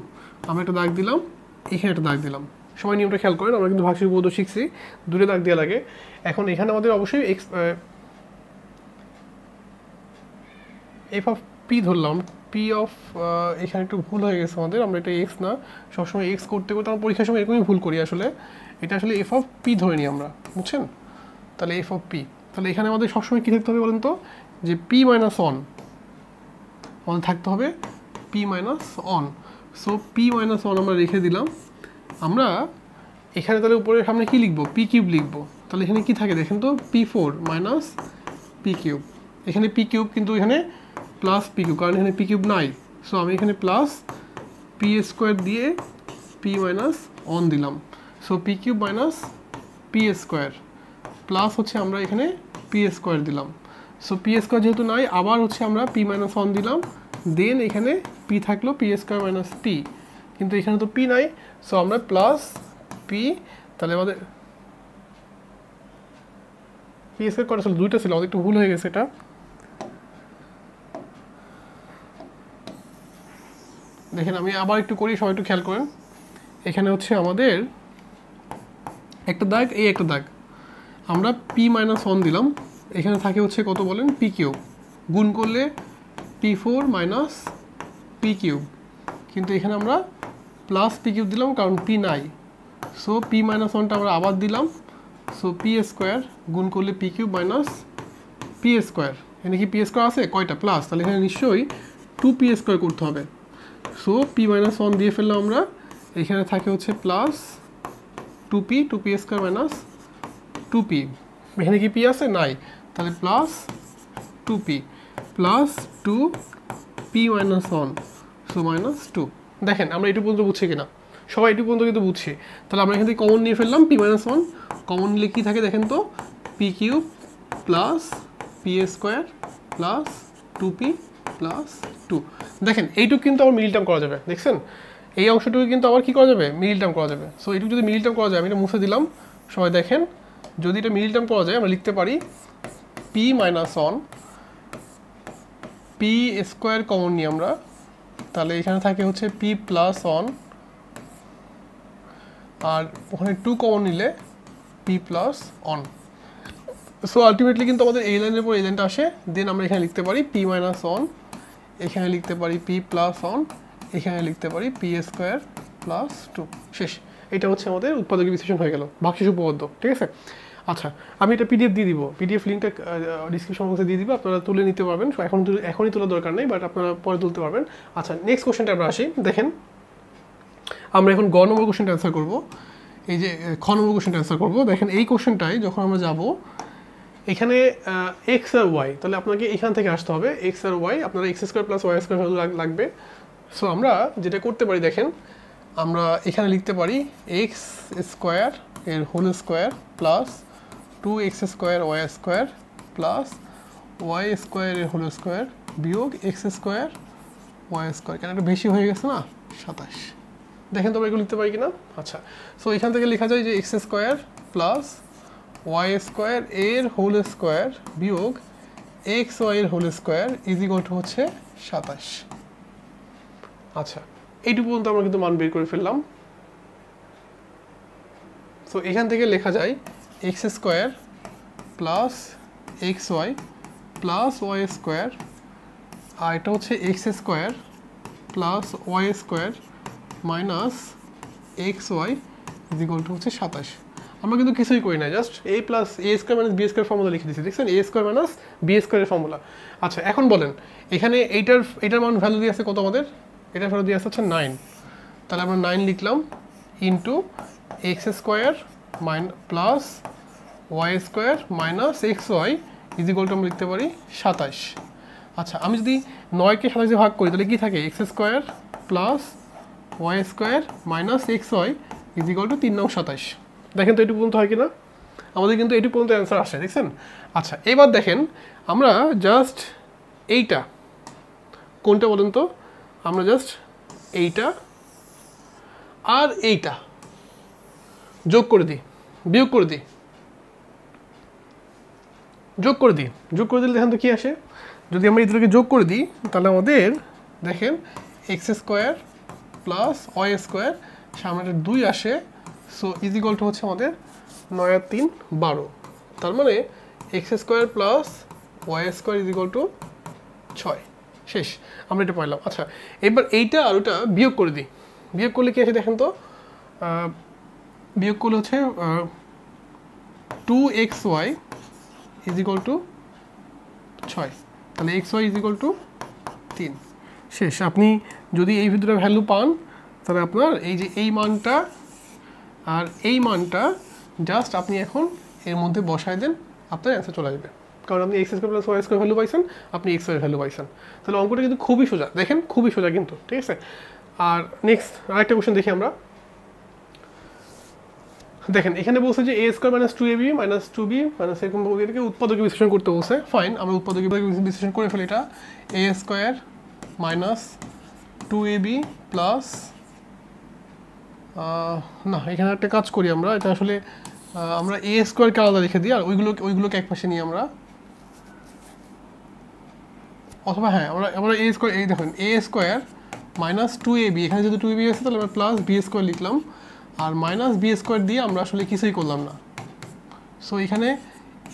Speaker 1: আমরা একটা দাগ দিলাম, এখানে একটা দাগ দিলাম। সবাই নিয়মটা খেয়াল করেন, আমরা কিন্তু ভাগশেষ পদ্ধতি শিখছি, দূরে দাগ দেওয়া লাগে। এখন এখানে আমাদের অবশ্যই এফ অফ পি ধরলাম, পি অফ এখানে একটু ভুল হয়ে গেছে আমাদের, আমরা এটা এক্স না, সবসময় এক্স করতে করতে আমরা পরীক্ষার সময় এরকমই ভুল করি আসলে। এটা আসলে এফ অফ পি ধরে নিই আমরা, বুঝছেন? তাহলে এফ অফ পি, তাহলে এখানে আমাদের সবসময় কী থাকতে হবে বলেন তো, যে পি মাইনাস অন আমাদের থাকতে হবে, P minus on. So P minus on আমরা রেখে দিলাম। আমরা এখানে তাহলে উপরের সামনে কী লিখবো, পি কিউব লিখবো। তাহলে এখানে কী থাকে দেখেন তো, P4 মাইনাস পি কিউব, এখানে পি কিউব কিন্তু এখানে প্লাস পি কিউব, কারণ এখানে পি কিউব নাই। সো আমি এখানে প্লাস পি স্কোয়ার দিয়ে পি মাইনাস অন দিলাম। So P cube minus P square plus হচ্ছে আমরা এখানে পি স্কোয়ার দিলাম। সো পি স্কোয়ার যেহেতু নাই, আবার হচ্ছে আমরা পি মাইনাস অন দিলাম, দেন এখানে পি থাকলো পি স্কোয়ার মাইনাস পি, কিন্তু এখানে তো পি নাই। সো আমরা প্লাস পি, তাহলে আমাদের পি স্কোয়ার কটা ছিল, 2টা ছিল, আমাদের একটু ভুল হয়ে গেছে এটা। দেখেন আমি আবার একটু করি, সবাই একটু খেয়াল করেন। এখানে হচ্ছে আমাদের একটা দাগ, এই একটা দাগ, আমরা p-1 দিলাম, এখানে থাকে হচ্ছে কত বলেন, p কিউব, গুণ করলে p4 মাইনাস p কিউব, কিন্তু এখানে আমরা প্লাস p কিউব দিলাম কারণ p নাই, সো p-1টা আমরা আবার দিলাম, সো p স্কোয়ার গুণ করলে p cube minus p square, এখানে কি p স্কোয়ার আছে কয়টা প্লাস, তাহলে এখানে নিশ্চয়ই 2p স্কোয়ার করতে হবে, সো p-1 দিয়ে ফেললাম আমরা, এখানে থাকে হচ্ছে plus 2p square minus 2p, এখানে কি p আছে নাই, তাহলে plus 2p plus 2p-1, so minus 2। দেখেন আমরা এটু পর্যন্ত বুঝছি কিনা, সবাই এটু পর্যন্ত কিন্তু বুঝছি। তাহলে আমরা এখান থেকে কমন নিয়ে ফেললাম p-1, কমন নিলে কী থাকে দেখেন তো, p cube plus p square plus 2p plus 2। দেখেন এইটুকু কিন্তু আবার মিডল টার্ম করা যাবে, দেখছেন এই অংশটুকু কিন্তু আবার কী করা যাবে, মিডল টার্ম করা যাবে। সো এইটুকু যদি মিডল টার্ম করা যায়, আমি এটা মুছে দিলাম, সবাই দেখেন যদি এটা মিডল টার্ম করা যায় আমরা লিখতে পারি p-1, p স্কোয়ার কমন নিই আমরা, তাহলে এখানে থাকে হচ্ছে p প্লাস 1, আর ওখানে 2 কমন নিলে p প্লাস 1। সো আলটিমেটলি কিন্তু আমাদের এই লাইনের পর এই লাইনটা আসে, দেন আমরা এখানে লিখতে পারি p-1, এখানে লিখতে পারি p প্লাস 1, এখানে লিখতে পারি p স্কোয়ার প্লাস 2। শেষ, এটা হচ্ছে আমাদের উৎপাদকের বিশ্লেষণ হয়ে গেল, ভাগশেষ উপপাদ্য, ঠিক আছে। আচ্ছা আমি এটা পিডিএফ দিয়ে দিব, পিডিএফ লিঙ্কটা ডিসক্রিপশন বক্সে দিয়ে দিব, আপনারা তুলে নিতে পারবেন, এখনই তোলার দরকার নেই, বাট আপনারা পরে তুলতে পারবেন। আচ্ছা নেক্সট কোশ্চেনটা আমরা আসি, দেখেন আমরা এখন গ নম্বর কোশ্চেনটা অ্যান্সার করবো, এই যে খ নম্বর কোশ্চেনটা অ্যান্সার করবো। দেখেন এই কোশ্চেনটায় যখন আমরা যাব এখানে এক্স আর ওয়াই, তাহলে আপনাকে এখান থেকে আসতে হবে এক্স আর ওয়াই, আপনারা x square plus Y square লাগবে। সো আমরা যেটা করতে পারি দেখেন, আমরা এখানে লিখতে পারি এক্স স্কোয়ার এর whole square plus 2x square y square plus Y square এর হোল স্কোয়ার বিয়োগ এক্স স্কোয়ার ওয়াই স্কোয়ার, কেন একটা বেশি হয়ে গেছে না 27। দেখেন তো আমরা এগুলো লিখতে পারি কিনা। আচ্ছা সো এখান থেকে লেখা যায় যে x square plus Y square এর হোল স্কোয়ার বিয়োগ এক্স ওয়াই এর whole square is equal to হচ্ছে 27। আচ্ছা এইটুকু পর্যন্ত আমরা কিন্তু মান বের করে ফেললাম। সো এখান থেকে লেখা যায় X square plus X Y plus Y square, আর এটা হচ্ছে X square plus Y square minus x Y is equal to হচ্ছে 27। আমরা কিন্তু কিছুই করি না, just A plus A square minus B square formula লিখে দিচ্ছি, দেখছেন এ স্কোয়ার মাইনাস বি স্কোয়ারের ফর্মুলা। আচ্ছা এখন বলেন এখানে এইটার মান ভ্যালু দিয়ে আছে কত, আমাদের এটার ভ্যালু দিয়ে আছে হচ্ছে 9, তাহলে আমরা 9 লিখলাম into x square plus Y square minus x Y is equal to আমরা লিখতে পারি 27। আচ্ছা আমি যদি 9কে 27 ভাগ করি তাহলে কি থাকে, x square plus Y square minus x Y is equal to 3 9 27। দেখেন তো এটুকু পর্যন্ত হয় কিনা, আমাদের কিন্তু এটুকু পর্যন্ত অ্যান্সার আসে, দেখছেন। আচ্ছা এবার দেখেন আমরা জাস্ট এইটা কোনটা বলেন তো, আমরা জাস্ট এইটা আর এইটা যোগ করে দিই, বিয়োগ করে দিই, যোগ করে দিলে দেখেন তো কী আসে। যদি আমরা এই দুটোকে যোগ করে দিই তাহলে আমাদের দেখেন x square plus Y square সামনে 2 আসে, সো ইজ ইকুয়াল টু হচ্ছে আমাদের 9 আর 3 12, তার মানে x square plus Y square is equal to 6। শেষ, আমরা এটা পাইলাম। আচ্ছা এবার এইটা আর ওটা বিয়োগ করে দিই, বিয়োগ করলে কী আসে দেখেন তো, বিয়োগ করলে হচ্ছে 2xy ইজ ইকুয়াল টু 6, তাহলে xy ইজ ইকুয়াল টু 3। শেষ, আপনি যদি এই ভিতরে ভ্যালু পান তাহলে আপনার এই যে এই মানটা আর এই মানটা জাস্ট আপনি এখন এর মধ্যে বসায় দেন, আপনার অ্যান্সার চলে আসবে, কারণ আপনি x square plus Y square value পাইছেন, আপনি এক্স ওয়াই ভ্যালু পাইছেন। তাহলে অঙ্কটা কিন্তু খুবই সোজা, দেখেন খুবই সোজা কিন্তু, ঠিক আছে। আর নেক্সট আরেকটা কোশ্চেন দেখি আমরা, দেখেন এখানে বলছে যে A square minus 2ab minus 2b minus এরকম এটাকে উৎপাদকে বিশ্লেষণ করতে বলছে। ফাইন, আমরা উৎপাদকে বিশ্লেষণ করে ফেলি, এটা এ স্কোয়ার মাইনাস 2ab প্লাস, না এখানে একটা কাজ করি আমরা, এটা আসলে আমরা এ স্কোয়ারকে আলাদা রেখে দিই আর ওইগুলোকে এক পাশে নিই আমরা, অথবা হ্যাঁ আমরা এ স্কোয়ার, এই দেখুন এ স্কোয়ার মাইনাস 2ab, এখানে যদি 2ab আছে তাহলে আমরা প্লাস বি স্কোয়ার লিখলাম, আর মাইনাস বি স্কোয়ার দিয়ে আমরা আসলে কিছুই করলাম না। সো এখানে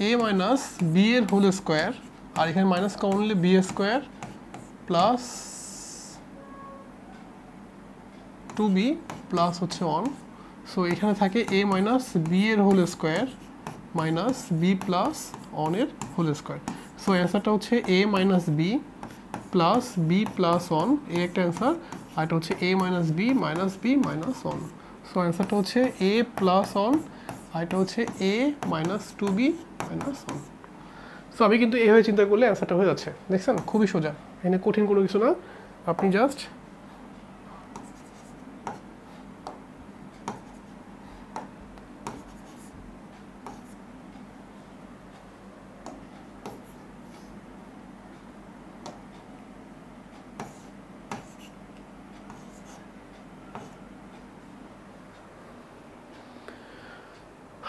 Speaker 1: a মাইনাস বি এর হোল স্কোয়ার, আর এখানে মাইনাস কমন নিলে b square plus 2b plus হচ্ছে 1। সো এখানে থাকে a মাইনাস বি এর whole square minus b plus 1 এর হোল স্কোয়ার। সো অ্যান্সারটা হচ্ছে a minus b plus b plus 1, এই একটা অ্যান্সার। আর এটা হচ্ছে a minus b minus b minus 1। So অ্যান্সারটা হচ্ছে a প্লাস 1, আর এটা হচ্ছে a minus 2b minus 1। So আমি কিন্তু এইভাবে চিন্তা করলে অ্যান্সারটা হয়ে যাচ্ছে, দেখছেন খুবই সোজা, এখানে কঠিন কোনো কিছু না, আপনি জাস্ট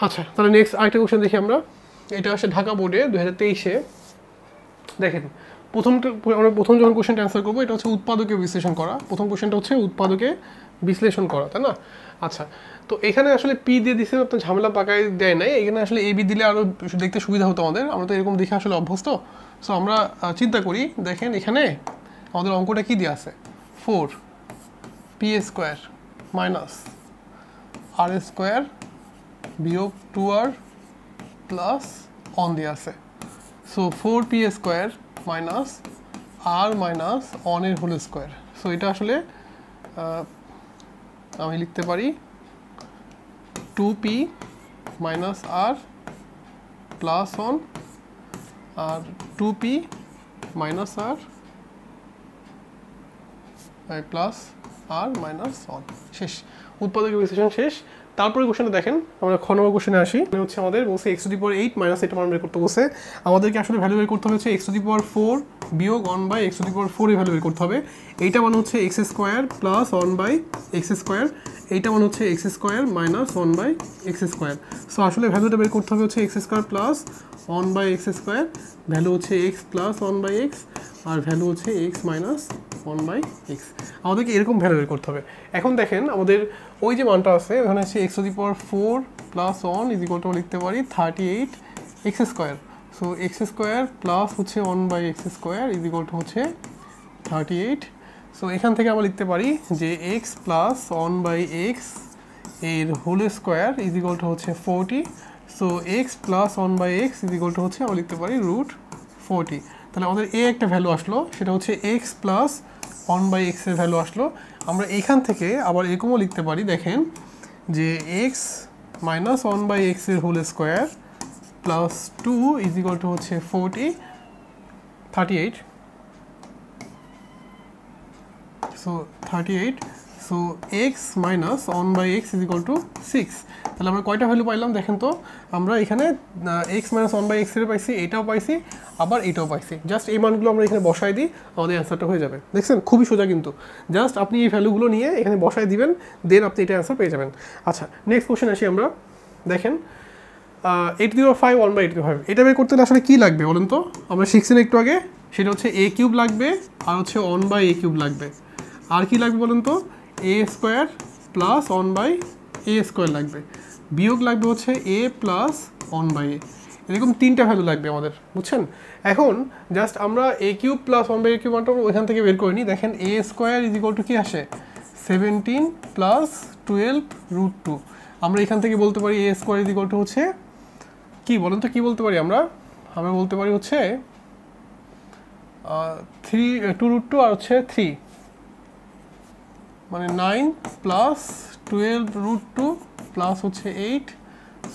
Speaker 1: আচ্ছা তাহলে নেক্সট আরেকটা কোশ্চেন দেখি আমরা। এটা আসে ঢাকা বোর্ডে 2023-এ। দেখেন আমরা প্রথম যখন কোশ্চেনটা অ্যান্সার করবো, এটা হচ্ছে উৎপাদকে বিশ্লেষণ করা। প্রথম কোশ্চেনটা হচ্ছে উৎপাদকে বিশ্লেষণ করা, তাই না? আচ্ছা, তো এখানে আসলে পি দিয়ে দিচ্ছে, আপনার ঝামেলা পাকায় দেয় নাই। এখানে আসলে এবি দিলে আরও দেখতে সুবিধা হতো আমাদের, আমরা তো এরকম দেখে আসলে অভ্যস্ত। সো আমরা চিন্তা করি, দেখেন এখানে আমাদের অঙ্কটা কী দিয়ে আছে, 4 পি স্কোয়ার মাইনাস আর স্কোয়ার বিয়োগ 2r প্লাস 1 দিয়ে আছে। সো 4p স্কোয়ার মাইনাস আর মাইনাস 1 এর হোল স্কোয়ার। সো এটা আসলে আমি লিখতে পারি 2p মাইনাস আর প্লাস 1 আর 2p মাইনাস আর প্লাস আর মাইনাস 1। শেষ, উৎপাদকের বিশ্লেষণ শেষ। তারপরে কোশ্চেনটা দেখেন, আমরা খ নম্বর কোশ্চেনে আসি। হচ্ছে আমাদের বলছে x to the power 8 minus এটা মান বের করতে বলছে। আমাদেরকে আসলে ভ্যালু বের করতে হচ্ছে x টু দি পাওয়ার 4 বিয়োগ 1 by x to the power 4 এর ভ্যালু বের করতে হবে। এইটা মানে হচ্ছে x square plus 1 by x square, এইটা মানে হচ্ছে x square minus 1 by x square. So আসলে ভ্যালুটা বের করতে হবে হচ্ছে x square plus 1 by x square, value হচ্ছে x প্লাস 1 বাই এক্স, আর ভ্যালু হচ্ছে x মাইনাস 1 বাই এক্স। আমাদেরকে এরকম ভ্যালু বের করতে হবে। এখন দেখেন আমাদের ওই যে মানটা আছে ওখানে হচ্ছে x to the power 4 plus 1 is equal to লিখতে পারি 38 x square. So x square plus হচ্ছে 1 by x square is equal to হচ্ছে 38। সো এখান থেকে আমরা লিখতে পারি যে x প্লাস 1 বাই এক্স এর whole square is equal to হচ্ছে 40। So x plus 1 by x is equal to হচ্ছে আমরা লিখতে পারি রুট 40। তাহলে আমাদের এ একটা ভ্যালু আসলো, সেটা হচ্ছে x প্লাস 1 বাই এক্স এর ভ্যালু আসলো। আমরা এখান থেকে আবার এরকমও লিখতে পারি, দেখেন যে x মাইনাস 1 বাই এক্স এর whole square plus 2 is equal to হচ্ছে 38। So 38, so x minus 1 by x is equal to 6। তাহলে আমরা কয়টা ভ্যালু পাইলাম দেখেন তো, আমরা এখানে x মাইনাস 1 বাই এক্স এর পাইছি, এটাও পাইছি, আবার এটাও পাইছি। জাস্ট এই মানগুলো আমরা এখানে বসাই দিই, আমাদের অ্যান্সারটা হয়ে যাবে। দেখছেন খুবই সোজা কিন্তু, জাস্ট আপনি এই ভ্যালুগুলো নিয়ে এখানে বসাই দিবেন, দেন আপনি এটা অ্যান্সার পেয়ে যাবেন। আচ্ছা নেক্সট কোশ্চেন আসি আমরা। দেখেন 8/5 1/8/5 এটা বের করতে হলে আসলে কী লাগবে বলেন তো? আমরা শিখছি না একটু আগে, সেটা হচ্ছে a কিউব লাগবে, আর হচ্ছে 1 বাই a কিউব লাগবে, আর কি লাগবে বলেন তো? a square plus 1 by a square লাগবে, বিয়োগ লাগবে হচ্ছে a প্লাস 1 বাই a। এরকম তিনটা ভ্যালু লাগবে আমাদের, বুঝছেন? এখন জাস্ট আমরা a cube plus 1 by a cube মানটা ওইখান থেকে বের করে নিই। দেখেন a square is equal to কি আসে 17 প্লাস 12 রুট 2। আমরা এখান থেকে বলতে পারি a square is equal to হচ্ছে কি বলেন তো, কি বলতে পারি আমরা বলতে পারি হচ্ছে 2 রুট 2 আর হচ্ছে 3, মানে 9 প্লাস 12 রুট 2 প্লাস হচ্ছে 8।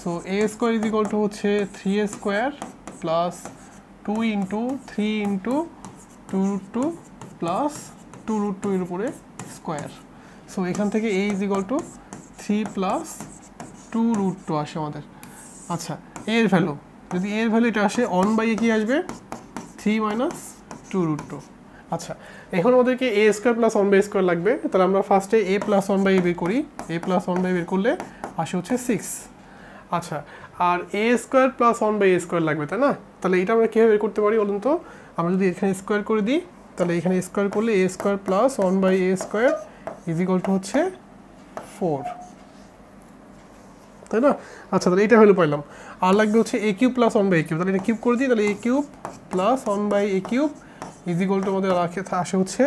Speaker 1: So a square is equal to হচ্ছে 3a square plus 2 into 3 into 2 root 2 plus 2 root 2 এর উপরে স্কোয়ার। সো এখান থেকে a is equal to 3 plus 2 root 2 আসে আমাদের। আচ্ছা এর ভ্যালু, যদি এর ভ্যালু এটা আসে 1 বাই কি আসবে 3 মাইনাস 2 রুট 2। আচ্ছা এখন আমাদেরকে a square plus 1 by square লাগবে, তাহলে আমরা ফার্স্টে a প্লাস 1 বাই বের করি। a প্লাস 1 বাই বের করলে আসে হচ্ছে 6। আচ্ছা আর a square plus 1 by a square লাগবে, তাই না? তাহলে এটা আমরা কীভাবে বের করতে পারি বলুন তো? আমরা যদি এখানে স্কোয়ার করে দিই, তাহলে এখানে স্কোয়ার করলে A square plus 1/a square is equal to হচ্ছে 4, তাই না? আচ্ছা, তাহলে এটা হলো পাইলাম। আর লাগবে হচ্ছে a cube plus 1/a cube, তাহলে এটা কিউব করে দিই, তাহলে a cube plus 1/a cube is equal two আমাদের আসে হচ্ছে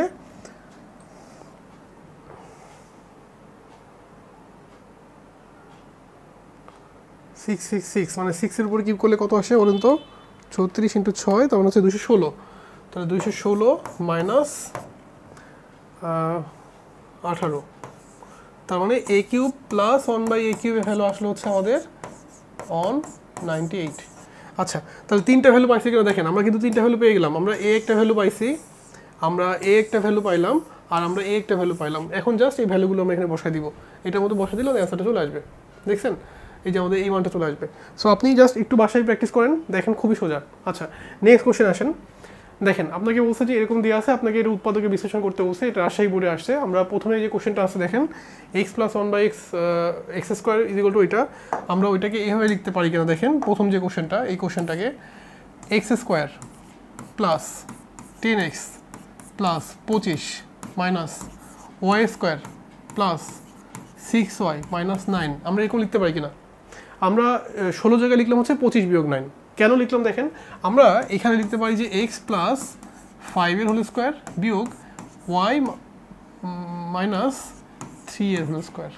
Speaker 1: 666, মানে 6-এর উপরে কিউব করলে কত আসে বলুন তো? 36 × 6, তার মানে হচ্ছে 216। তাহলে 216 মাইনাস 18, তার মানে a cube plus 1/a cube value আসলে হচ্ছে আমাদের 198। আচ্ছা, তাহলে তিনটা ভ্যালু পাইছি কিনা দেখেন, আমরা কিন্তু তিনটা ভ্যালু পেয়ে গেলাম। আমরা a একটা ভ্যালু পাইছি, আমরা a একটা ভ্যালু পাইলাম, আর আমরা a একটা ভ্যালু পাইলাম। এখন জাস্ট এই ভ্যালুগুলো আমরা এখানে বসাই দিব, এটার মধ্যে বসাই দিলে অ্যান্সারটা চলে আসবে। দেখছেন, এই যে আমাদের এই মানটা চলে আসবে। সো আপনি জাস্ট একটু বাসায় প্র্যাকটিস করেন, দেখেন খুবই সোজা। আচ্ছা, নেক্সট কোশ্চেন আসেন। দেখেন, আপনাকে বলছে যে এরকম দিয়ে আছে, আপনাকে এটা উৎপাদকে বিশ্লেষণ করতে বলছে, এটা রাজশাহী বোর্ডে আসছে। আমরা প্রথমে যে কোশ্চেনটা আছে দেখেন, x plus 1/x x square is equal two এটা, আমরা ওইটাকে এইভাবে লিখতে পারি কিনা দেখেন। প্রথম যে কোশ্চেনটা, এই কোশ্চেনটাকে X square plus 10x plus 25 minus Y square plus 6y minus 9, আমরা এরকম লিখতে পারি কিনা? আমরা 16 জায়গায় লিখলাম হচ্ছে 25 বিয়োগ 9। কেন লিখলাম দেখেন, আমরা এখানে লিখতে পারি যে x প্লাস 5 হোল স্কোয়ার বিয়োগ y minus 3 whole square.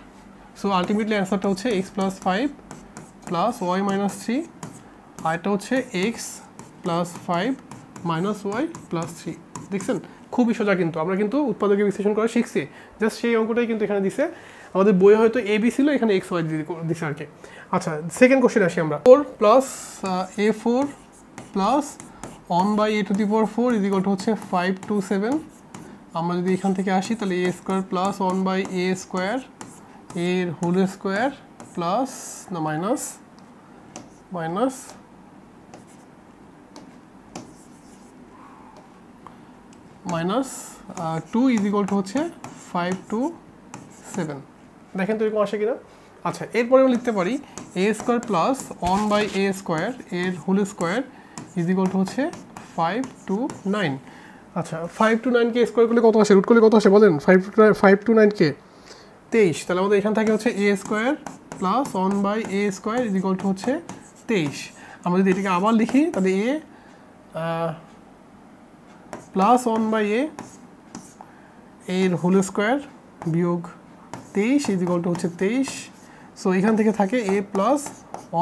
Speaker 1: So ultimately অ্যান্সারটা হচ্ছে x plus 5 plus y minus 3, আর এটা হচ্ছে x plus 5 minus y plus 3। দেখছেন, খুবই সোজা, কিন্তু আমরা কিন্তু উৎপাদকে বিশ্লেষণ করা শিখছি। জাস্ট সেই অঙ্কটাই কিন্তু এখানে দিছে। আমাদের বইয়ে হয়তো a b ছিল, এখানে x y দিছে আর কি। আচ্ছা, সেকেন্ড কোশ্চেন আসি আমরা। 4 plus a4 plus 1/a⁴ is equal to হচ্ছে 527। আমরা যদি এখান থেকে আসি তাহলে a square plus 1/a square এর হোল স্কোয়ার প্লাস না minus minus minus 2 is equal to হচ্ছে 527। দেখেন তো এরকম আসে কিনা। আচ্ছা, এরপরে আমরা লিখতে পারি a square plus 1/a square এর whole square is equal to হচ্ছে 529। আচ্ছা, 529কে স্কোয়ার করলে কত আসে, রুট করলে কত আসে বলেন? 529কে 23। তাহলে আমাদের এখান থেকে হচ্ছে a square plus 1/a square is equal to হচ্ছে 23। আমরা যদি এটাকে আবার লিখি তাহলে a প্লাস 1/a এর হোল স্কোয়ার বিয়োগ 23 ইজ ইকুয়াল টু হচ্ছে 23। সো এখান থেকে থাকে a plus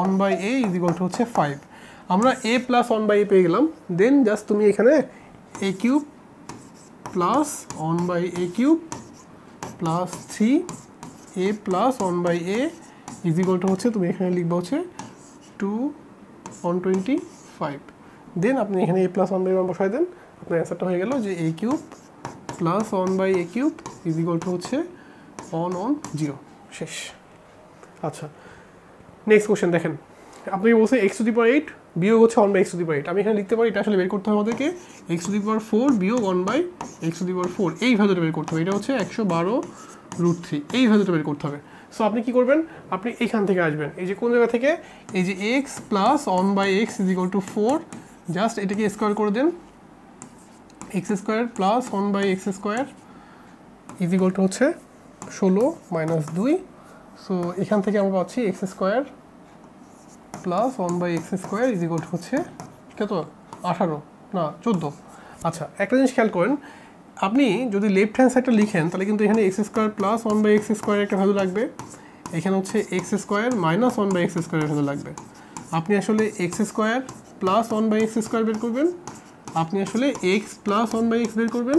Speaker 1: 1/a is equal to হচ্ছে 5। আমরা a প্লাস 1/a পেয়ে গেলাম। দেন জাস্ট তুমি এখানে a cube plus 1/a cube plus 3a plus 1/a is equal to হচ্ছে, তুমি এখানে লিখবা হচ্ছে 125। দেন আপনি এখানে a প্লাস 1/a বসাই দেন, আপনার অ্যান্সারটা হয়ে গেল যে a cube plus 1/a cube is equal to হচ্ছে 110। শেষ। আচ্ছা, নেক্সট কোশ্চেন দেখেন, আপনি বলছে x⁴ বিয়োগ হচ্ছে 1/x⁴। আমি এখানে লিখতে পারি এটা আসলে বের করতে হবে আমাদেরকে x⁴ বিয়োগ 1/x⁴, এই ভ্যালুটা বের করতে হবে। এটা হচ্ছে 112√3, এই ভ্যালুটা বের করতে হবে। সো আপনি কি করবেন, আপনি এইখান থেকে আসবেন, এই যে কোন জায়গা থেকে, এই যে x plus 1/x is equal two 4, just এটাকে স্কোয়ার করে দেন। x square plus 1/x square is equal to হচ্ছে 16 মাইনাস 2। সো এখান থেকে আমরা পাচ্ছি x square plus 1/x square is equal to হচ্ছে কত, 18 না 14। আচ্ছা, একটা জিনিস খেয়াল করেন, আপনি যদি লেফট হ্যান্ড সাইডটা লিখেন তাহলে কিন্তু এখানে x square plus 1/x square একটা ভ্যালু লাগবে, এখানে হচ্ছে x স্কোয়ার মাইনাস 1/x স্কোয়ারের ভ্যালু লাগবে। আপনি আসলে x square plus 1/x square বের করবেন, আপনি আসলে x প্লাস 1/x বের করবেন,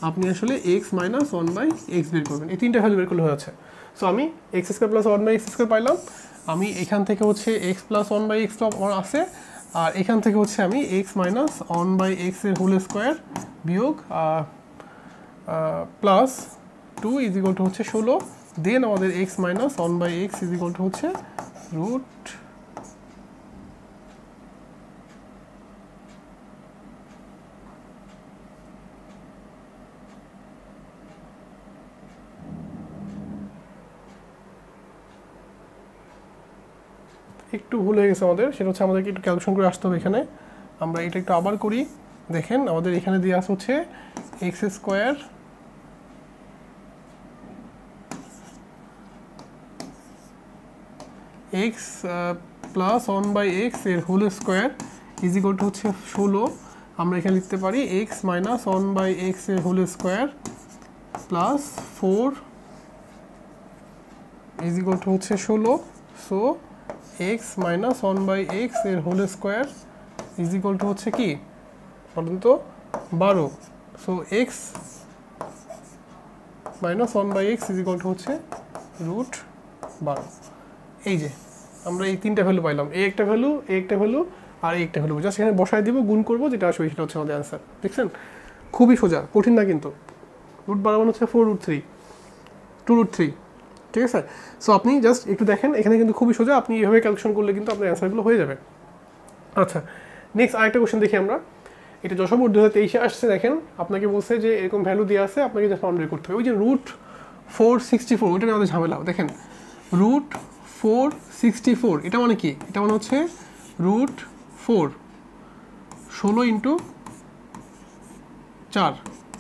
Speaker 1: আপনি আসলে x মাইনাস 1/x বের করবেন। এই তিনটা ভ্যালু বের করলে হয়ে যাচ্ছে। সো আমি x square plus 1/x square পাইলাম, আমি এখান থেকে হচ্ছে x প্লাস 1/x তো আমার আছে, আর এখান থেকে হচ্ছে আমি x মাইনাস 1/x এর হোল স্কোয়ার বিয়োগ প্লাস 2 ইজ ইকুয়াল টু হচ্ছে 16। দেন আমাদের x minus 1/x is equal to হচ্ছে রুট একটু ভুল হয়ে গেছে আমাদের, সেটা হচ্ছে আমাদেরকে একটু ক্যালকুলেশন করে আসতে হবে। এখানে আমরা এটা একটু আবার করি, দেখেন আমাদের এখানে দেওয়া আছে হচ্ছে X square x plus 1/x এর whole square is equal to হচ্ছে 16। আমরা এখানে লিখতে পারি এক্স মাইনাস 1/x এর whole square plus 4 is equal to হচ্ছে 16। সো এক্স মাইনাস 1/x এর whole square is equal to হচ্ছে কি বলুন তো 12। So x minus 1/x is equal to হচ্ছে √12। এই যে আমরা এই তিনটা ভ্যালু পাইলাম, এই একটা ভ্যালু, এই একটা ভ্যালু আর এই একটা ভ্যালু, জাস্ট এখানে বসায় দিব, গুণ করবো, যেটা আসবে সেটা হচ্ছে আমাদের অ্যান্সার। দেখছেন খুবই সোজা, কঠিন না কিন্তু। √12 হচ্ছে 4√3 2√3, ঠিক আছে। সো আপনি জাস্ট একটু দেখেন, এখানে কিন্তু খুবই সোজা, আপনি এইভাবে ক্যালকুলেশন করলে কিন্তু আপনার অ্যান্সারগুলো হয়ে যাবে। আচ্ছা নেক্সট আরেকটা কোয়েশ্চেন দেখি আমরা। এটা যশোর 2023 আসছে। দেখেন আপনাকে বলছে যে এরকম ভ্যালু দেওয়া আছে, আপনাকে জাস্ট বাউন্ডারি করতে হবে। ওই যে √464 ওইটা আমাদের ঝামেলা। দেখেন √464 এটা মানে কি? এটা মানে হচ্ছে √4 16 × 4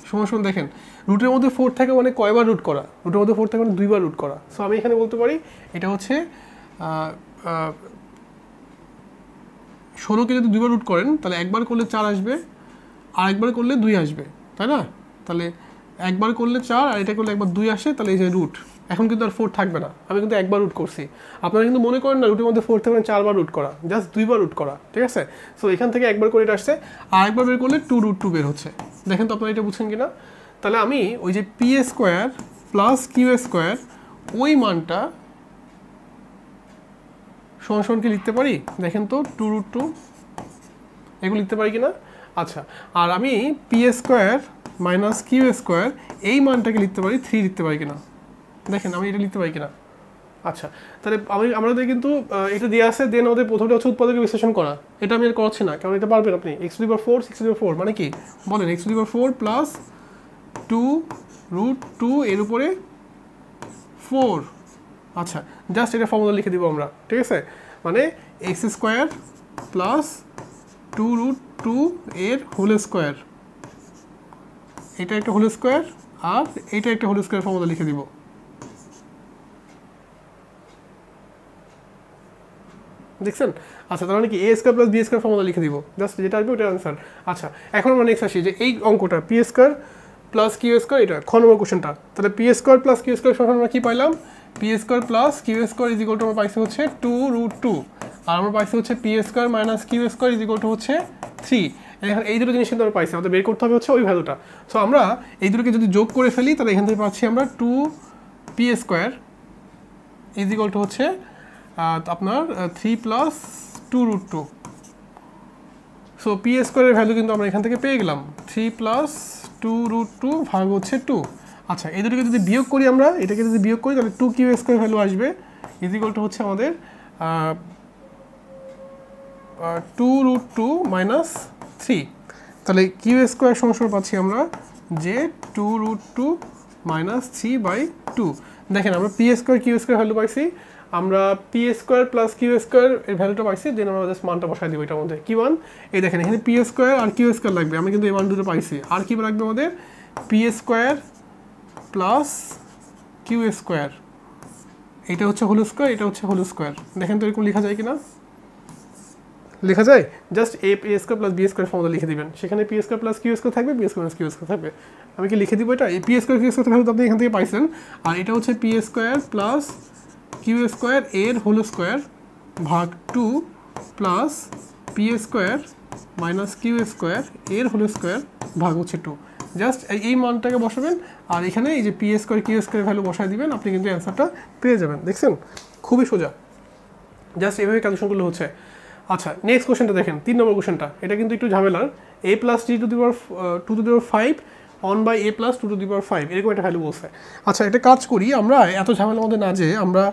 Speaker 1: সমান দেখেন রুটের মধ্যে 4 থাকে মানে কয়বার রুট করা? রুটের মধ্যে 4 থাকে মানে 2বার রুট করা। সো আমি এখানে বলতে পারি এটা হচ্ছে 16কে যদি 2বার রুট করেন তাহলে একবার করলে 4 আসবে, আর একবার করলে 2 আসবে, তাই না? তাহলে একবার করলে 4 আর এটা করলে একবার 2 আসে, তাহলে এই যে রুট, এখন কিন্তু আর 4 থাকবে না, আমি কিন্তু একবার রুট করছি। আপনারা কিন্তু মনে করেন না রুটের মধ্যে 4 থাকে মানে 4বার রুট করা, জাস্ট 2বার রুট করা, ঠিক আছে। সো এখান থেকে একবার করে এটা আসছে, আর একবার বের করলে 2√2 বের হচ্ছে। দেখেন তো আপনারা এটা বুঝছেন কিনা? তাহলে আমি ওই যে p² প্লাস q² ওই মানটা সমান কি লিখতে পারি? দেখেন তো 2√2 এগুলো লিখতে পারি কিনা? আচ্ছা, আর আমি p² মাইনাস q² এই মানটাকে লিখতে পারি 3 লিখতে পারি কিনা? দেখেন আমি এটা লিখতে পারি কিনা? আচ্ছা, তাহলে আমাদের কিন্তু এটা দেওয়া আছে, দেন আমাদের প্রথমটা হচ্ছে উৎপাদকে বিশ্লেষণ করা। এটা আমি আর করছি না, কারণ এটা পারবেন আপনি। x⁴ 6⁴ মানে কি বলেন? x⁴ প্লাস 2√2 এর উপরে 4। আচ্ছা, জাস্ট এটা ফর্মুলা লিখে দিব আমরা, ঠিক আছে। মানে x² প্লাস 2√2 এর হোল স্কোয়ার, এটা একটা হোল স্কোয়ার আর এটা একটা হোল স্কোয়ার ফর্মুলা লিখে দিব। দেখছেন? আচ্ছা, তার মানে কি a² প্লাস b² ফর্মুলা লিখে দিব, জাস্ট যেটা আসবে ওটা আনসার। আচ্ছা, এখন আমরা নেক্সট আসি যে এই অঙ্কটা p² প্লাস q² এটা খ নম্বর কোশ্চেনটা। তাহলে p² প্লাস q² সমান আমরা কি পাইলাম? p² plus q² is equal to আমরা পাইছি হচ্ছে 2√2, আর আমরা পাইছি হচ্ছে p² minus q² is equal to হচ্ছে 3। এখন এই দুটো জিনিস কিন্তু আমরা পাইছি, আমাদের বের করতে হবে হচ্ছে ওই ভ্যালুটা। সো আমরা এই দুটোকে যদি যোগ করে ফেলি তাহলে এখান থেকে পাচ্ছি আমরা 2p² ইজ ইকুয়াল টু হচ্ছে আপনার 3 প্লাস 2√2। সো p² এর ভ্যালু কিন্তু আমরা এখান থেকে পেয়ে গেলাম 3 প্লাস 2√2 ভাগ হচ্ছে 2। আচ্ছা, এই দুটোকে যদি বিয়োগ করি আমরা, এটাকে যদি বিয়োগ করি তাহলে 2q² ভ্যালু আসবে ইজ ইকুয়াল টু হচ্ছে আমাদের 2√2 মাইনাস 3। তাহলে q² সমান পাচ্ছি আমরা যে 2√2 মাইনাস 3/2। দেখেন আমরা p² q² ভ্যালু পাইছি, আমরা p² প্লাস q² এর ভ্যালুটা পাইছি, দেন আমরা জাস্ট মানটা বসাই দিব এটার মধ্যে। কি মান? এই দেখেন এখানে p² আর q² লাগবে, আমরা কিন্তু এই মান দুটো পাইছি। আর কি লাগবে আমাদের? p² প্লাস q², এটা হচ্ছে হোল স্কোয়ার, এটা হচ্ছে হোল স্কোয়ার। দেখেন তো এরকম লেখা যায় কিনা? লেখা যায়। Just a² plus b² formula লিখে দিবেন, সেখানে p² প্লাস q² থাকবে, p² প্লাস q² থাকবে। আমি কি লিখে দিব এটা? এই p² q² ভ্যালু তো আপনি এখান থেকে পাইছেন, আর এটা হচ্ছে p² প্লাস q² এর হোল স্কোয়ার ভাগ 2 প্লাস p² মাইনাস q² এর হোল স্কোয়ার ভাগ হচ্ছে 2। জাস্ট এই মানটাকে বসাবেন, আর এখানে এই যে p² q² ভ্যালু বসায় দিবেন, আপনি কিন্তু অ্যান্সারটা পেয়ে যাবেন। দেখছেন খুবই সোজা, জাস্ট এইভাবে ক্যালকুলেশনগুলো হচ্ছে। আচ্ছা, নেক্সট কোশ্চেনটা দেখেন, 3 নম্বর কোশ্চেনটা। এটা কিন্তু একটু ঝামেলার। a plus t two the power 2⁵ 1/a plus 2⁵ এরকম একটা ভ্যালু বলছে। আচ্ছা, এটা কাজ করি আমরা, এত ঝামেলার মধ্যে না যে আমরা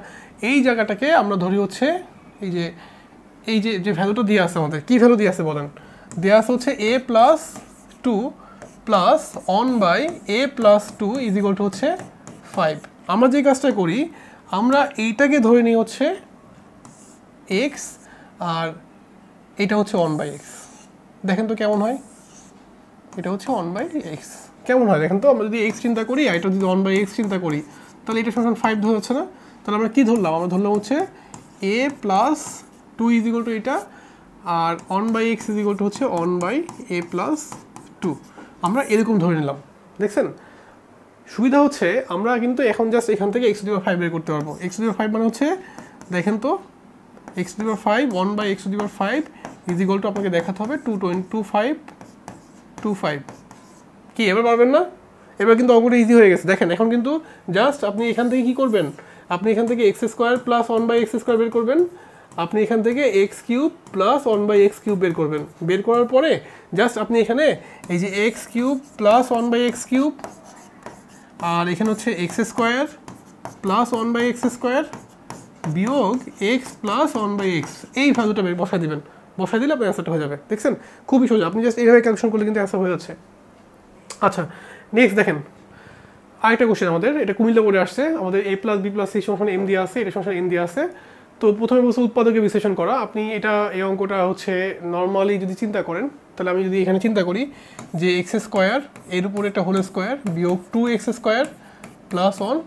Speaker 1: এই জায়গাটাকে আমরা ধরি হচ্ছে এই যে ভ্যালুটা দিয়ে আছে আমাদের, কী ভ্যালু দিয়ে আছে বলেন? দেওয়া আছে হচ্ছে a plus 2 plus 1/a plus 2 is equal to হচ্ছে 5। আমরা যে কাজটা করি, আমরা এইটাকে ধরে নিই হচ্ছে x, আর এটা হচ্ছে 1/x। দেখেন তো কেমন হয়? এটা হচ্ছে 1/x। কেমন হয় দেখেন তো, আমরা যদি x চিন্তা করি আর এটা যদি 1/x চিন্তা করি তাহলে এটা সমান 5 ধরে হচ্ছে না? তাহলে আমরা কি ধরলাম? আমরা ধরলাম হচ্ছে a plus 2 is equal two এটা, আর 1/x ইজ ইকুয়াল টু হচ্ছে 1/a প্লাস 2। আমরা এরকম ধরে নিলাম। দেখছেন সুবিধা হচ্ছে আমরা কিন্তু এখন জাস্ট এখান থেকে x⁵ বের করতে পারবো। x⁵ মানে হচ্ছে দেখেন তো x⁵ 1/x⁵ is equal two আপনাকে দেখাতে হবে 2.2525। কি এবার পারবেন না? এবার কিন্তু অঙ্কটা ইজি হয়ে গেছে। দেখেন এখন কিন্তু জাস্ট আপনি এখান থেকে কি করবেন, আপনি এখান থেকে x² প্লাস 1/x² বের করবেন, আপনি এখান থেকে x³ প্লাস 1/x³ বের করবেন। বের করার পরে জাস্ট আপনি এখানে এই যে x³ প্লাস 1/x³ আর এখানে হচ্ছে x² প্লাস 1/x² বিয়োগ x প্লাস 1/x, এই ভ্যালুটা বসায় দিবেন। বসায় দিলে আপনার অ্যান্সারটা হয়ে যাবে। দেখছেন খুবই সোজা, আপনি জাস্ট এইভাবে ক্যালকুলেশন করলে কিন্তু অ্যান্সার হয়ে যাচ্ছে। আচ্ছা নেক্সট দেখেন আরেকটা কোশ্চেন আমাদের, এটা কুমিল্লা বোর্ডে আসছে। আমাদের a plus b plus c সমান m দিয়ে আছে, এটা সমান m দিয়ে আছে। তো প্রথমে বলছে উৎপাদকে বিশ্লেষণ করা। আপনি এটা এই অঙ্কটা হচ্ছে নর্মালি যদি চিন্তা করেন তাহলে আমি যদি এখানে চিন্তা করি যে x² এর উপরে একটা হোল স্কোয়ার বিয়োগ 2x² প্লাস 1,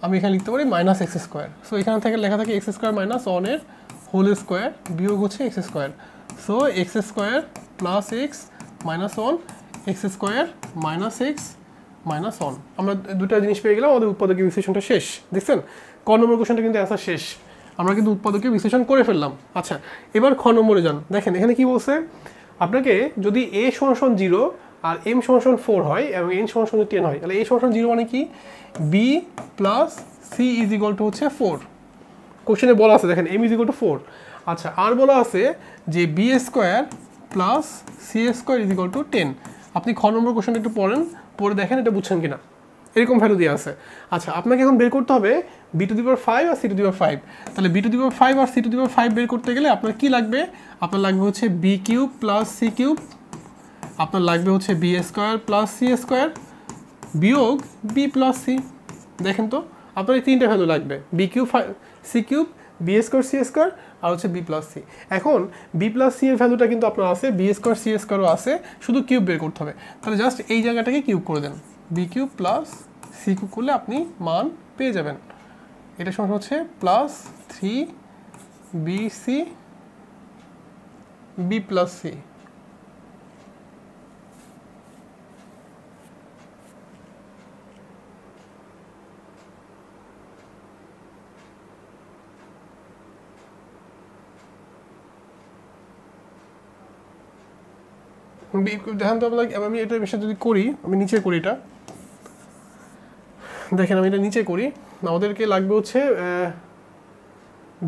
Speaker 1: আমি এখানে লিখতে পারি -x²। সো এখান থেকে লেখা থাকে x² মাইনাস 1 এর হোল স্কোয়ার বিয়োগ হচ্ছে x²। So x² plus x minus 1, x² minus x minus 1। আমরা দুটা জিনিস পেয়ে গেলাম, আমাদের উৎপাদকের বিশ্লেষণটা শেষ। দেখছেন ক নম্বর কোশ্চেনটা কিন্তু অ্যান্সার শেষ, আমরা কিন্তু উৎপাদকের বিশ্লেষণ করে ফেললাম। আচ্ছা এবার খ নম্বরে যান। দেখেন এখানে কি বলছে, আপনাকে যদি a সমান 0 আর m সমান 4 হয় এবং n সমান 10 হয়, তাহলে a সমান 0 মানে কি, b plus c is equal to হচ্ছে 4। কোশ্চেনে বলা আছে দেখেন m ইজ ইকুয়াল টু 4। আচ্ছা আর বলা আছে যে b² plus c² is equal two 10। আপনি খ নম্বর কোশ্চেনটা একটু পড়েন, পড়ে দেখেন এটা বুঝছেন কিনা, এরকম ভ্যালু দিয়ে আছে। আচ্ছা আপনাকে এখন বের করতে হবে b⁵ আর c⁵। তাহলে b⁵ আর c⁵ বের করতে গেলে আপনার কি লাগবে, আপনার লাগবে হচ্ছে b³ প্লাস c³, আপনার লাগবে হচ্ছে b² প্লাস c² বিয়োগ b প্লাস c। দেখেন তো আপনার এই তিনটা ভ্যালু লাগবে, b³ c³ b² c² আর হচ্ছে b প্লাস c। এখন b প্লাস c এর ভ্যালুটা কিন্তু আপনার আছে, b² c² আছে, শুধু কিউব বের করতে হবে। তাহলে জাস্ট এই জায়গাটাকে কিউব করে দেন, b³ প্লাস c³ করলে আপনি মান পেয়ে যাবেন। এটা সমান হচ্ছে plus 3bc b plus c। দেখেন তো আমি এটা বিষয় যদি করি, আমি নিচে করি এটা, দেখেন আমি এটা নিচে করি, আমাদেরকে লাগবে হচ্ছে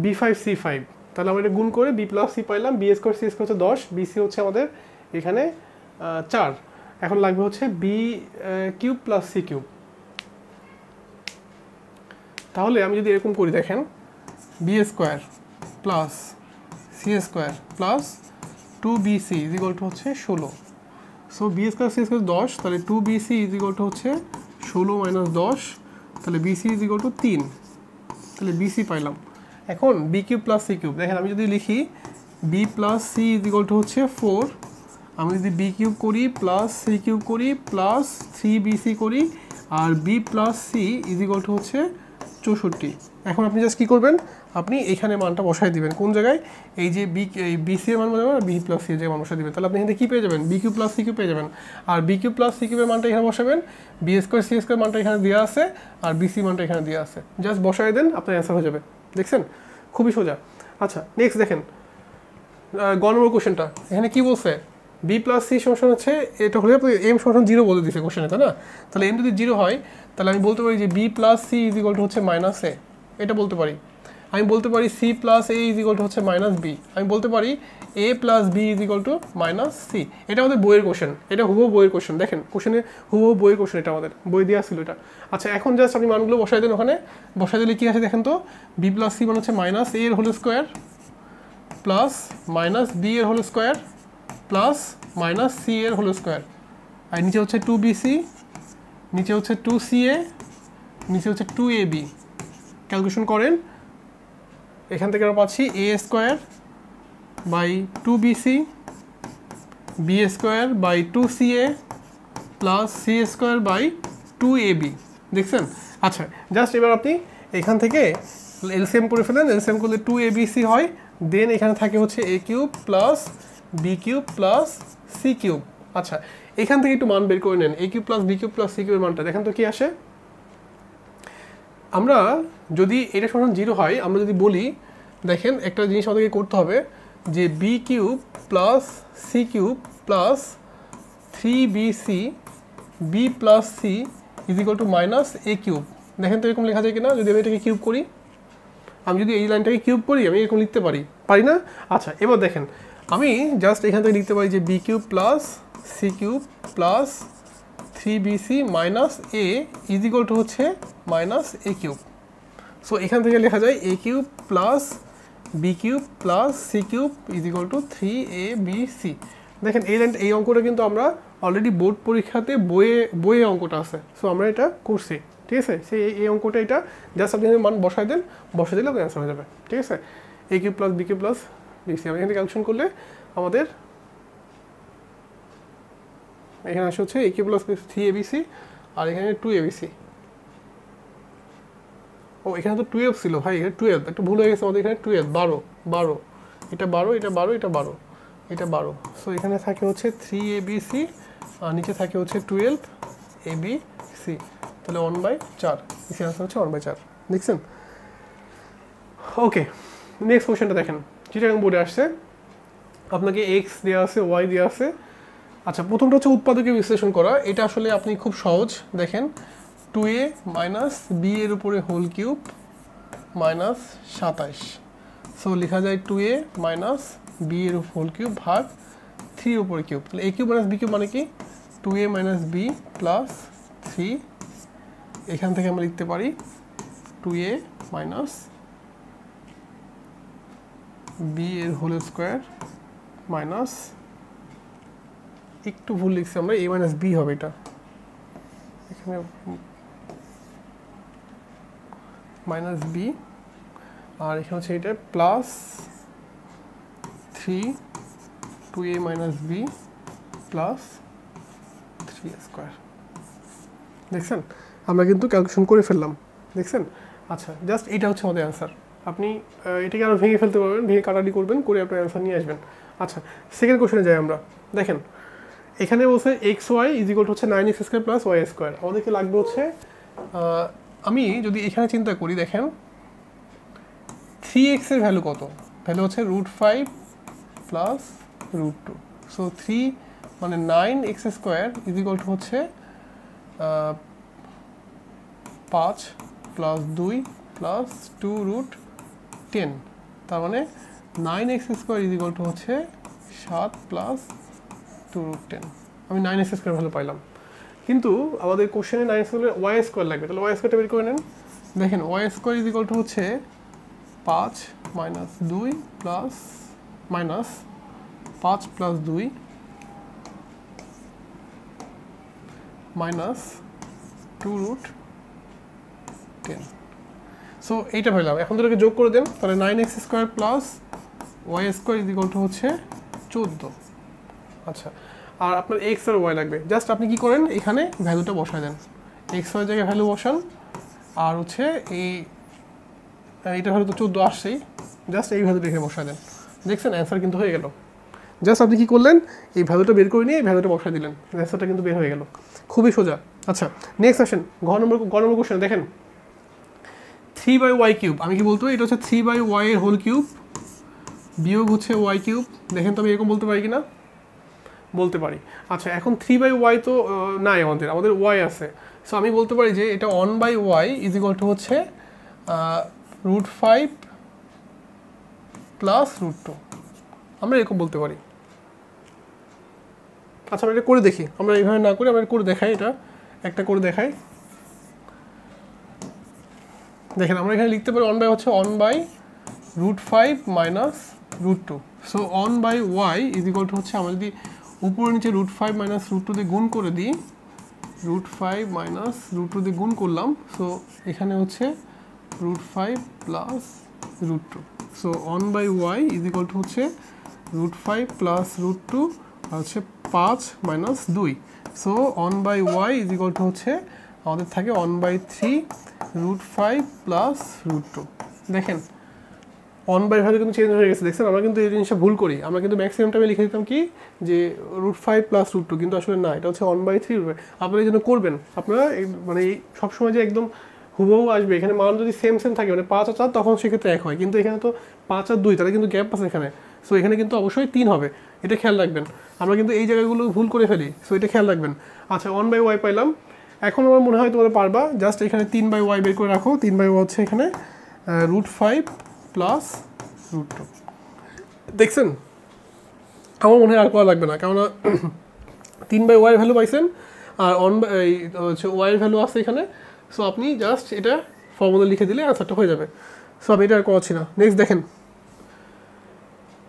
Speaker 1: b5 c5। তাহলে আমরা এটা গুণ করে b প্লাস c পাইলাম, b² c² হচ্ছে 10, bc হচ্ছে আমাদের এখানে 4। এখন লাগবে হচ্ছে b³ প্লাস c³। তাহলে আমি যদি এরকম করি দেখেন b² plus c² plus 2bc is equal to হচ্ছে 16। সো b² c² 10, তাহলে 2bc ইজ ইকুয়াল টু হচ্ছে 16 মাইনাস 10, তাহলে bc ইজ ইকুয়াল টু 3। তাহলে bc পাইলাম। এখন b³ প্লাস c³ দেখেন আমি যদি লিখি b plus c is equal to হচ্ছে 4, আমি যদি b³ করি প্লাস c³ করি প্লাস 3bc করি আর b plus c is equal to হচ্ছে 64। এখন আপনি জাস্ট কী করবেন, আপনি এখানে মানটা বসাই দিবেন কোন জায়গায়, এই যে bc এর মান বসাবেন আর b প্লাস c এর জায়গায় মান বসাই দিবেন। তাহলে আপনি এখানে কী পেয়ে যাবেন, b³ প্লাস c³ পেয়ে যাবেন। আর b³ প্লাস c³ এর মানটা এখানে বসাবেন, b² c² মানটা এখানে দেওয়া আছে আর bc মানটা এখানে দেওয়া আছে, জাস্ট বসাই দেন আপনার অ্যান্সার হয়ে যাবে। দেখছেন খুবই সোজা। আচ্ছা নেক্সট দেখেন গ নম্বর কোশ্চেনটা, এখানে কি বলছে, b প্লাস c সমান হচ্ছে, এটা হলে m সমান 0 বলে দিচ্ছে কোশ্চেনে, তাই না? তাহলে m যদি 0 হয় তাহলে আমি বলতে পারি যে b plus c is equal to হচ্ছে মাইনাস a, এটা বলতে পারি। আমি বলতে পারি c plus a is equal to হচ্ছে মাইনাস b, আমি বলতে পারি a plus b is equal to minus c। এটা আমাদের বইয়ের কোশ্চেন, এটা হুবহু বইয়ের কোশ্চেন। দেখেন কোশ্চেনে হুবহু বইয়ের কোশ্চেন, এটা আমাদের বই দেওয়া ছিল এটা। আচ্ছা এখন জাস্ট আপনি মানগুলো বসাই দেন, ওখানে বসাই দিলে কি আছে দেখেন তো, b প্লাস c মানে হচ্ছে মাইনাস a এর whole square plus minus b এর whole square plus minus c এর হোল স্কোয়ার, আর নিচে হচ্ছে 2bc, নিচে হচ্ছে 2ca, নিচে হচ্ছে 2ab। ক্যালকুলেশন করেন, এখান থেকে আমরা পাচ্ছি a² by 2bc, b² by 2ca plus c square by 2ab দেখছেন। আচ্ছা জাস্ট এবার আপনি এখান থেকে এলসিএম করে ফেলেন, এলসিএম করলে 2abc হয়, দেন এখানে থাকে হচ্ছে a cube plus B cube plus C cube. আচ্ছা এখান থেকে একটু মান বের করে নেন, a cube plus B cube plus c কিউবের মানটা দেখেন তো কি আসে। আমরা যদি এটা সমান 0 হয়, আমরা যদি বলি দেখেন একটা জিনিস আমাদেরকে করতে হবে যে B cube plus C cube plus 3bc b plus c is equal to minus A cube. দেখেন তো এরকম লেখা যায় কিনা, যদি আমি এটাকে কিউব করি, আমি যদি এই লাইনটাকে কিউব করি আমি এরকম লিখতে পারি না। আচ্ছা এবার দেখেন আমি জাস্ট এখান থেকে লিখতে পারি যে B cube plus C cube plus 3bc minus A is equal to হচ্ছে মাইনাস এ কিউব। সো এখান থেকে লেখা যায় A cube plus B cube plus C cube is equal to 3abc। দেখেন এই লাইনটা, এই অঙ্কটা কিন্তু আমরা অলরেডি বোর্ড পরীক্ষাতে বইয়ে অঙ্কটা আছে, সো আমরা এটা করছি, ঠিক আছে। সেই এই অঙ্কটা এটা জাস্ট আপনি মান বসাই দিলে আপনার অ্যান্সার হয়ে যাবে, ঠিক আছে। A cube plus B cube plus BC আমি এখানে ক্যালকুলেশন করলে আমাদের এখানে আসে হচ্ছে এ কিউব প্লাস 3abc আর এখানে 2abc। ও এখানে তো 12 ছিল ভাই, এখানে 12 একটু ভুল হয়ে গেছে আমাদের, এখানে 12 12 এটা 12 এটা 12 এটা 12 এটা 12। সো এখানে থাকে হচ্ছে 3abc আর নিচে থাকে হচ্ছে 12abc, তাহলে 1/4 ইসি আনসার হচ্ছে 1/4 দেখছেন। ওকে নেক্সট কোশ্চেনটা দেখেন, যেটা বোর্ডে আসছে আপনাকে এক্স দেওয়া আছে ওয়াই দেওয়া আছে। আচ্ছা প্রথমটা হচ্ছে উৎপাদকে বিশ্লেষণ করা, এটা আসলে আপনি খুব সহজ দেখেন 2a মাইনাস বি এর উপরে হোল কিউব মাইনাস 27। সো লেখা যায় 2a মাইনাস বি এর হোল কিউব ভাগ 3 এর উপরে কিউব, তাহলে a cube minus b cube মানে কি 2a মাইনাস বি প্লাস 3। এখান থেকে আমরা লিখতে পারি 2a মাইনাস বি এর হোল স্কোয়ার মাইনাস, একটু ভুল লিখছি আমরা, a মাইনাস বি হবে এটা, এখানে মাইনাস বি আর এখানে হচ্ছে এটা plus 3 2a minus b plus 3 square দেখছেন। আমরা কিন্তু ক্যালকুলেশন করে ফেললাম দেখছেন। আচ্ছা জাস্ট এটা হচ্ছে আমাদের অ্যান্সার, আপনি এটাকে আরও ভেঙে ফেলতে পারবেন, ভেঙে কাটাকাটি করবেন, করে আপনার অ্যান্সার নিয়ে আসবেন। আচ্ছা সেকেন্ড কোশ্চেনে যাই আমরা, দেখেন এখানে বলছে x Y is equal to হচ্ছে 9x square plus Y square. আমাদেরকে লাগবে হচ্ছে আমি যদি এখানে চিন্তা করি দেখেন 3x এর ভ্যালু কত, ভ্যালু হচ্ছে √5 প্লাস √2। সো 3 মানে 9x square is equal to হচ্ছে 5 প্লাস 2 প্লাস 2√10, তার মানে 9x square is equal to হচ্ছে 7 প্লাস 2√10। আমি 9x স্কোয়ার ভ্যালু পাইলাম, কিন্তু আমাদের কোশ্চেনে 9x স্কোয়ার ওয়াই স্কোয়ার লাগবে, তাহলে ওয়াই স্কোয়ারটা বের করে নেন। দেখেন y square is equal to হচ্ছে 5 minus 2 plus minus 5 plus 2 minus 2√10। So এইটা পেলাম, এখন দুটোকে যোগ করে দেন, তাহলে 9x square plus Y square is equal to হচ্ছে 14। আচ্ছা আর আপনার এক্স আর ওয়াই লাগবে, জাস্ট আপনি কি করেন এখানে ভ্যালুটা বসায় দেন, এক্স ওয়াই জায়গায় ভ্যালু বসান আর হচ্ছে এইটা ভ্যালু তো 14 আসছেই, জাস্ট এই ভ্যালুটা এখানে বসায় দেন, দেখছেন অ্যান্সার কিন্তু হয়ে গেল। জাস্ট আপনি কি করলেন এই ভ্যালুটা বের করে নিয়ে এই ভ্যালুটা বসায় দিলেন, অ্যান্সারটা কিন্তু বের হয়ে গেল, খুবই সোজা। আচ্ছা নেক্সট আসেন ঘ নম্বর কোশ্চেন দেখেন 3/y কিউব, আমি কি বলতে পারি এটা হচ্ছে 3/y এর হোল কিউব বিয়োগ হচ্ছে ওয়াই কিউব। দেখেন তো আমি এরকম বলতে পারি কিনা, বলতে পারি। আচ্ছা এখন 3/y তো নাই, আমাদের y আছে, সো আমি বলতে পারি যে এটা 1/y ইজ ইকুয়াল টু হচ্ছে √5 প্লাস √2, আমরা এরকম বলতে পারি। আচ্ছা আমরা এটা করে দেখি, আমরা এইভাবে না করে আমরা করে দেখাই, এটা একটা করে দেখাই। দেখেন আমরা এখানে লিখতে পারি 1/y হচ্ছে 1/√5 minus √2। So 1/y is equal to হচ্ছে আমরা যদি উপরে নিচে √5 মাইনাস √2 দিয়ে গুণ করে দিই, √5 মাইনাস √2 দিয়ে গুণ করলাম, সো এখানে হচ্ছে √5 plus √2। So 1/y is equal to হচ্ছে √5 প্লাস √2 আর হচ্ছে 5 minus 2। So 1/y is equal to হচ্ছে আমাদের থাকে 1/3 √5 প্লাস √2। দেখেন 1/5 কিন্তু চেঞ্জ হয়ে গেছে, দেখছেন? আমরা কিন্তু এই জিনিসটা ভুল করি, আমরা কিন্তু ম্যাক্সিমাম টাইমে লিখে দিতাম কি যে √5 প্লাস √2, কিন্তু আসলে না, এটা হচ্ছে 1/3। আপনারা এই জন্য করবেন, আপনারা মানে সবসময় যে একদম হুবহু আসবে, এখানে মান যদি সেম থাকে মানে 5 আর 4 তখন সেক্ষেত্রে 1 হয়, কিন্তু এখানে তো 5 আর 2 তাহলে কিন্তু গ্যাপ আছে এখানে। সো এখানে কিন্তু অবশ্যই 3 হবে, এটা খেয়াল রাখবেন। আমরা কিন্তু এই জায়গাগুলো ভুল করে ফেলি, সো এটা খেয়াল রাখবেন। আচ্ছা 1/y পাইলাম, এখন আমার মনে হয় তোমরা পারবা, জাস্ট এখানে 3/y বের করে রাখো। 3/y হচ্ছে এখানে √5 প্লাস √2। দেখছেন, আমার মনে হয় আর করা লাগবে না, কেননা 3/y ভ্যালু পাইছেন আর হচ্ছে ওয়াই ভ্যালু আছে এখানে। সো আপনি জাস্ট এটা ফর্মুলা লিখে দিলে অ্যান্সারটা হয়ে যাবে। সো আমি এটা আর করাচ্ছি না। নেক্সট দেখেন,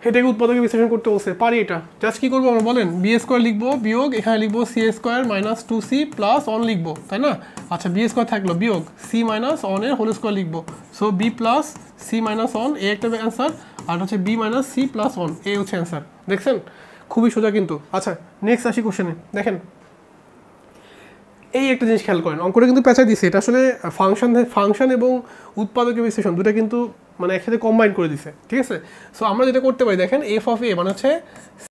Speaker 1: এটাকে উৎপাদকে বিশ্লেষণ করতে বলছে, পারি এটা। জাস্ট কী করবো আমরা বলেন, বি স্কোয়ার লিখবো বিয়োগ এখানে লিখবো C square minus 2c plus 1 লিখবো, তাই না? আচ্ছা বি স্কোয়ার থাকলো বিয়োগ সি মাইনাস 1 এর হোল স্কোয়ার লিখবো। So b plus c minus 1 এ একটা অ্যান্সার, আর হচ্ছে বি মাইনাস সি প্লাস 1 এ হচ্ছে অ্যান্সার। দেখছেন, খুবই সোজা কিন্তু। আচ্ছা নেক্সট আসি কোশ্চেনে। দেখেন এই একটা জিনিস খেয়াল করেন, অঙ্কটা কিন্তু পেঁচা দিছে, এটা আসলে ফাংশন এবং উৎপাদকের বিশ্লেষণ দুটা কিন্তু মানে একসাথে কম্বাইন করে দিছে, ঠিক আছে? সো আমরা যেটা করতে পারি, দেখেন এফ অফ এ মানে হচ্ছে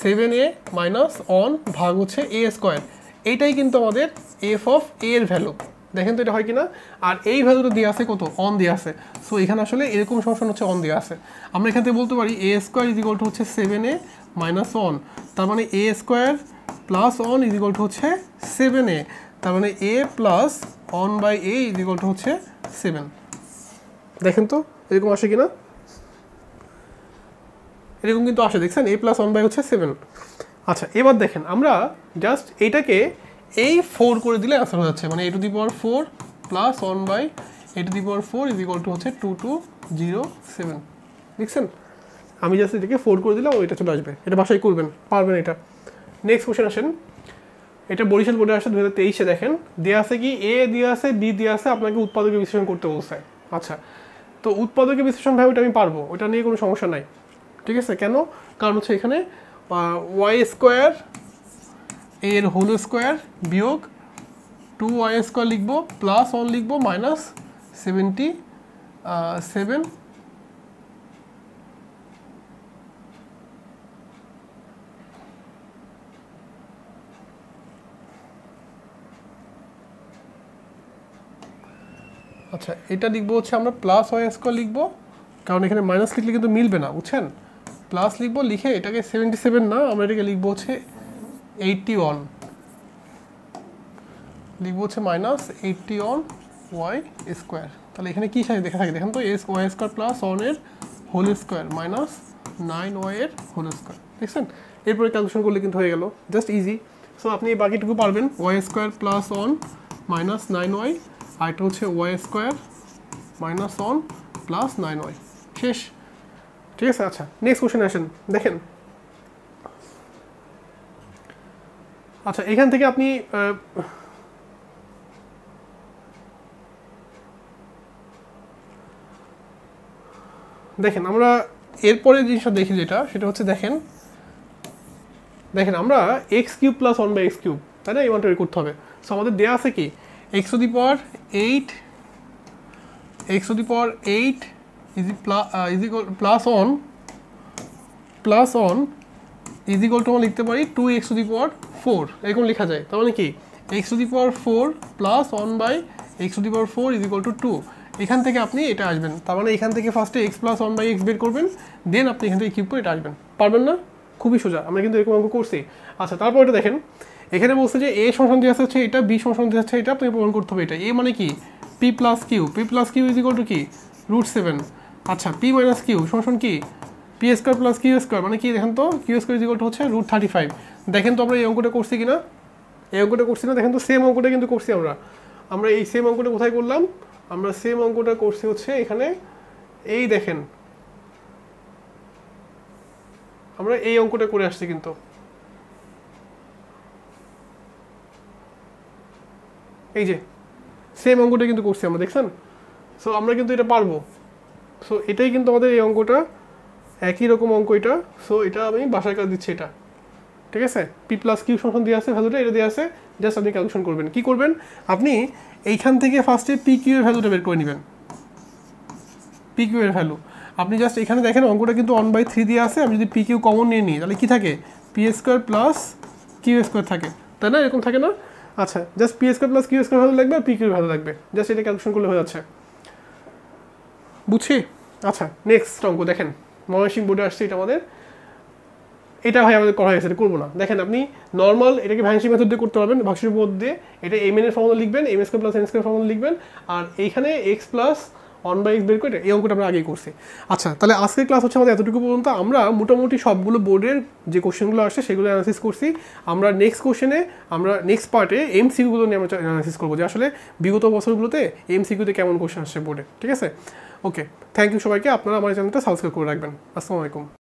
Speaker 1: 7a মাইনাস 1 ভাগ হচ্ছে এ স্কোয়ার, এইটাই কিন্তু আমাদের এফ অফ এ এর ভ্যালু। দেখেন তো এটা হয় কিনা। আর এই ভ্যালুটা দিয়ে আছে কত, অন দিয়ে আছে। সো এখানে আসলে এরকম সমস্যা হচ্ছে অন দিয়ে আছে। আমরা এখান থেকে বলতে পারি A square is equal to হচ্ছে 7a মাইনাস 1, তার মানে A square plus 1 is equal to হচ্ছে 7a, তার মানে a plus 1/a is equal to হচ্ছে 7। দেখেন তো এরকম আসে কিনা, এরকম কিন্তু আসে, দেখছেন a প্লাস 1/a হচ্ছে 7। আচ্ছা এবার দেখেন, আমরা জাস্ট এটাকে এই 4 করে দিলে আনসার হয়ে যাচ্ছে, মানে a two the power 4 plus 1/a two the power 4 is equal to হচ্ছে 2207। দেখছেন, আমি জাস্ট এটাকে 4 করে দিলাম, ওইটা চলে আসবে। এটা বাসায় করবেন, পারবেন এটা। নেক্সট কোশ্চেন আসেন, এটা বরিশাল বোর্ডে আসে 2023-এ। দেখেন দেওয়া আছে কি, এ দেওয়া আছে, বি দেওয়া আছে, আপনাকে উৎপাদকের বিশ্লেষণ করতে বলছে। আচ্ছা তো উৎপাদকের বিশ্লেষণ ভাবে ওটা আমি পারবো, ওটা নিয়ে কোনো সমস্যা নাই, ঠিক আছে? কেন? কারণ হচ্ছে এখানে ওয়াই স্কোয়ার এর হোল স্কোয়ার বিয়োগ 2y স্কোয়ার লিখবো প্লাস 1 লিখবো মাইনাস 77। আচ্ছা এটা লিখবো হচ্ছে আমরা প্লাস ওয়াই স্কোয়ার লিখবো, কারণ এখানে মাইনাস লিখলে কিন্তু মিলবে না, বুঝছেন? প্লাস লিখবো, লিখে এটাকে 77 না, আমরা এটাকে লিখবো হচ্ছে 81, লিখবো হচ্ছে মাইনাস 81 ওয়াই স্কোয়ার। তাহলে এখানে কী সাথে দেখা থাকে, দেখেন তো এস ওয়াই স্কোয়ার প্লাস 1 এর হোল স্কোয়ার মাইনাস 9y এর হোল স্কোয়ার। দেখছেন, এরপরে ক্যালকুলেশন করলে কিন্তু হয়ে গেল, জাস্ট ইজি। সো আপনি এই বাকিটুকু পারবেন, y square plus 1 minus 9y, আর এটা হচ্ছে Y square minus 1 plus 9y, শেষ, ঠিক আছে? আচ্ছা নেক্সট কোশ্চেন আসেন, দেখেন। আচ্ছা এখান থেকে আপনি দেখেন, আমরা এরপরে জিনিসটা দেখি যেটা, সেটা হচ্ছে দেখেন আমরা x cube plus 1/x cube, তাই না? এই মানটা বের করতে হবে। সো আমাদের দেওয়া আছে কি, x to the power 8 is equal plus 1 is equal to আমরা লিখতে পারি 2x টু দি পাওয়ার 4, এরকম লেখা যায়। তার মানে কি, x to the power 4 plus 1/x two the power 4 is equal to 2। এখান থেকে আপনি এটা আসবেন, তার মানে এখান থেকে ফার্স্টে x প্লাস 1/x বের করবেন, দেন আপনি এখান থেকে কিউব করে এটা আসবেন। পারবেন না? খুবই সোজা, আমরা কিন্তু এরকম অঙ্ক করছি। আচ্ছা তারপর এটা দেখেন, এখানে বলছে যে a সমান দিয়ে আসছে এটা, b সমান দিয়ে আসছে এটা, আপনাকে প্রমাণ করতে হবে এটা। a মানে কি, p plus q is equal to কি, √7। আচ্ছা p মাইনাস কিউ সমান কি, p square plus q square, মানে কি দেখেন তো, q square is equal to হচ্ছে √35। দেখেন তো আমরা এই অঙ্কটা করছি কিনা, এই অঙ্কটা করছি না? দেখেন তো সেম অঙ্কটা কিন্তু করছি আমরা এই সেম অঙ্কটা কোথায় করলাম, আমরা সেম অঙ্কটা করছি হচ্ছে এখানে, এই দেখেন আমরা এই অঙ্কটা করে আসছি কিন্তু, এই যে সেম অঙ্কটা কিন্তু করছি আমরা, দেখছেন? সো আমরা কিন্তু এটা পারবো। সো এটাই কিন্তু আমাদের এই অঙ্কটা, একই রকম অঙ্ক এটা। সো এটা আমি বাসায় কাজ দিচ্ছি এটা, ঠিক আছে? পি প্লাস কিউ সমান দিয়ে আছে ভ্যালুটা, এটা দিয়ে আছে জাস্ট আপনি ক্যালকুলেশন করবেন। কি করবেন, আপনি এইখান থেকে ফার্স্টে পি কিউ এর ভ্যালুটা বের করে নেবেন। পি কিউ এর ভ্যালু আপনি জাস্ট এখানে দেখেন অঙ্কটা কিন্তু 1/3 দিয়ে আছে। আমি যদি পি কিউ কমন নিয়ে নিই তাহলে কি থাকে, p square plus q square থাকে, তাই না? এরকম থাকে না? আচ্ছা, just p square plus q square value লাগবে আর পি কিউ ভ্যালু লাগবে, জাস্ট এটা ক্যালকুলেশন করলে হয়ে যাচ্ছে। বুঝছি? আচ্ছা, নেক্সট অঙ্ক দেখেন, ময়মনসিংহ বোর্ডে আসছে এটা আমাদের। এটা ভাই আমাদের করা হয়েছে, এটা করবো না। দেখেন আপনি নর্মাল এটাকে ভ্যানিশিং মেথড দিয়ে করতে পারবেন, ভাগশেষ উপপাদ্য দিয়ে। এটা এম এর ফর্মুলা লিখবেন, m square plus n square formula লিখবেন, আর এইখানে এক্স প্লাস 1/x বের করে এই অঙ্কটা আমরা আগেই করছি। আচ্ছা, তাহলে আজকের ক্লাস হচ্ছে আমাদের এতটুকু পর্যন্ত। আমরা মোটামুটি সবগুলো বোর্ডের যে কোশ্চেনগুলো আসছে সেগুলো অ্যানালাইসিস করছি। আমরা নেক্সট কোশ্চেনে, আমরা নেক্সট পার্টে এমসিকিউগুলো নিয়ে আমরা অ্যানালাইসিস করবো, যে আসলে বিগত বছরগুলোতে এমসিকিউতে কেমন কোশ্চেন আসছে বোর্ডে। ঠিক আছে? ওকে, থ্যাংক ইউ সবাইকে। আপনারা আমার চ্যানেলটা সাবস্ক্রাইব করে রাখবেন। আসসালামু আলাইকুম।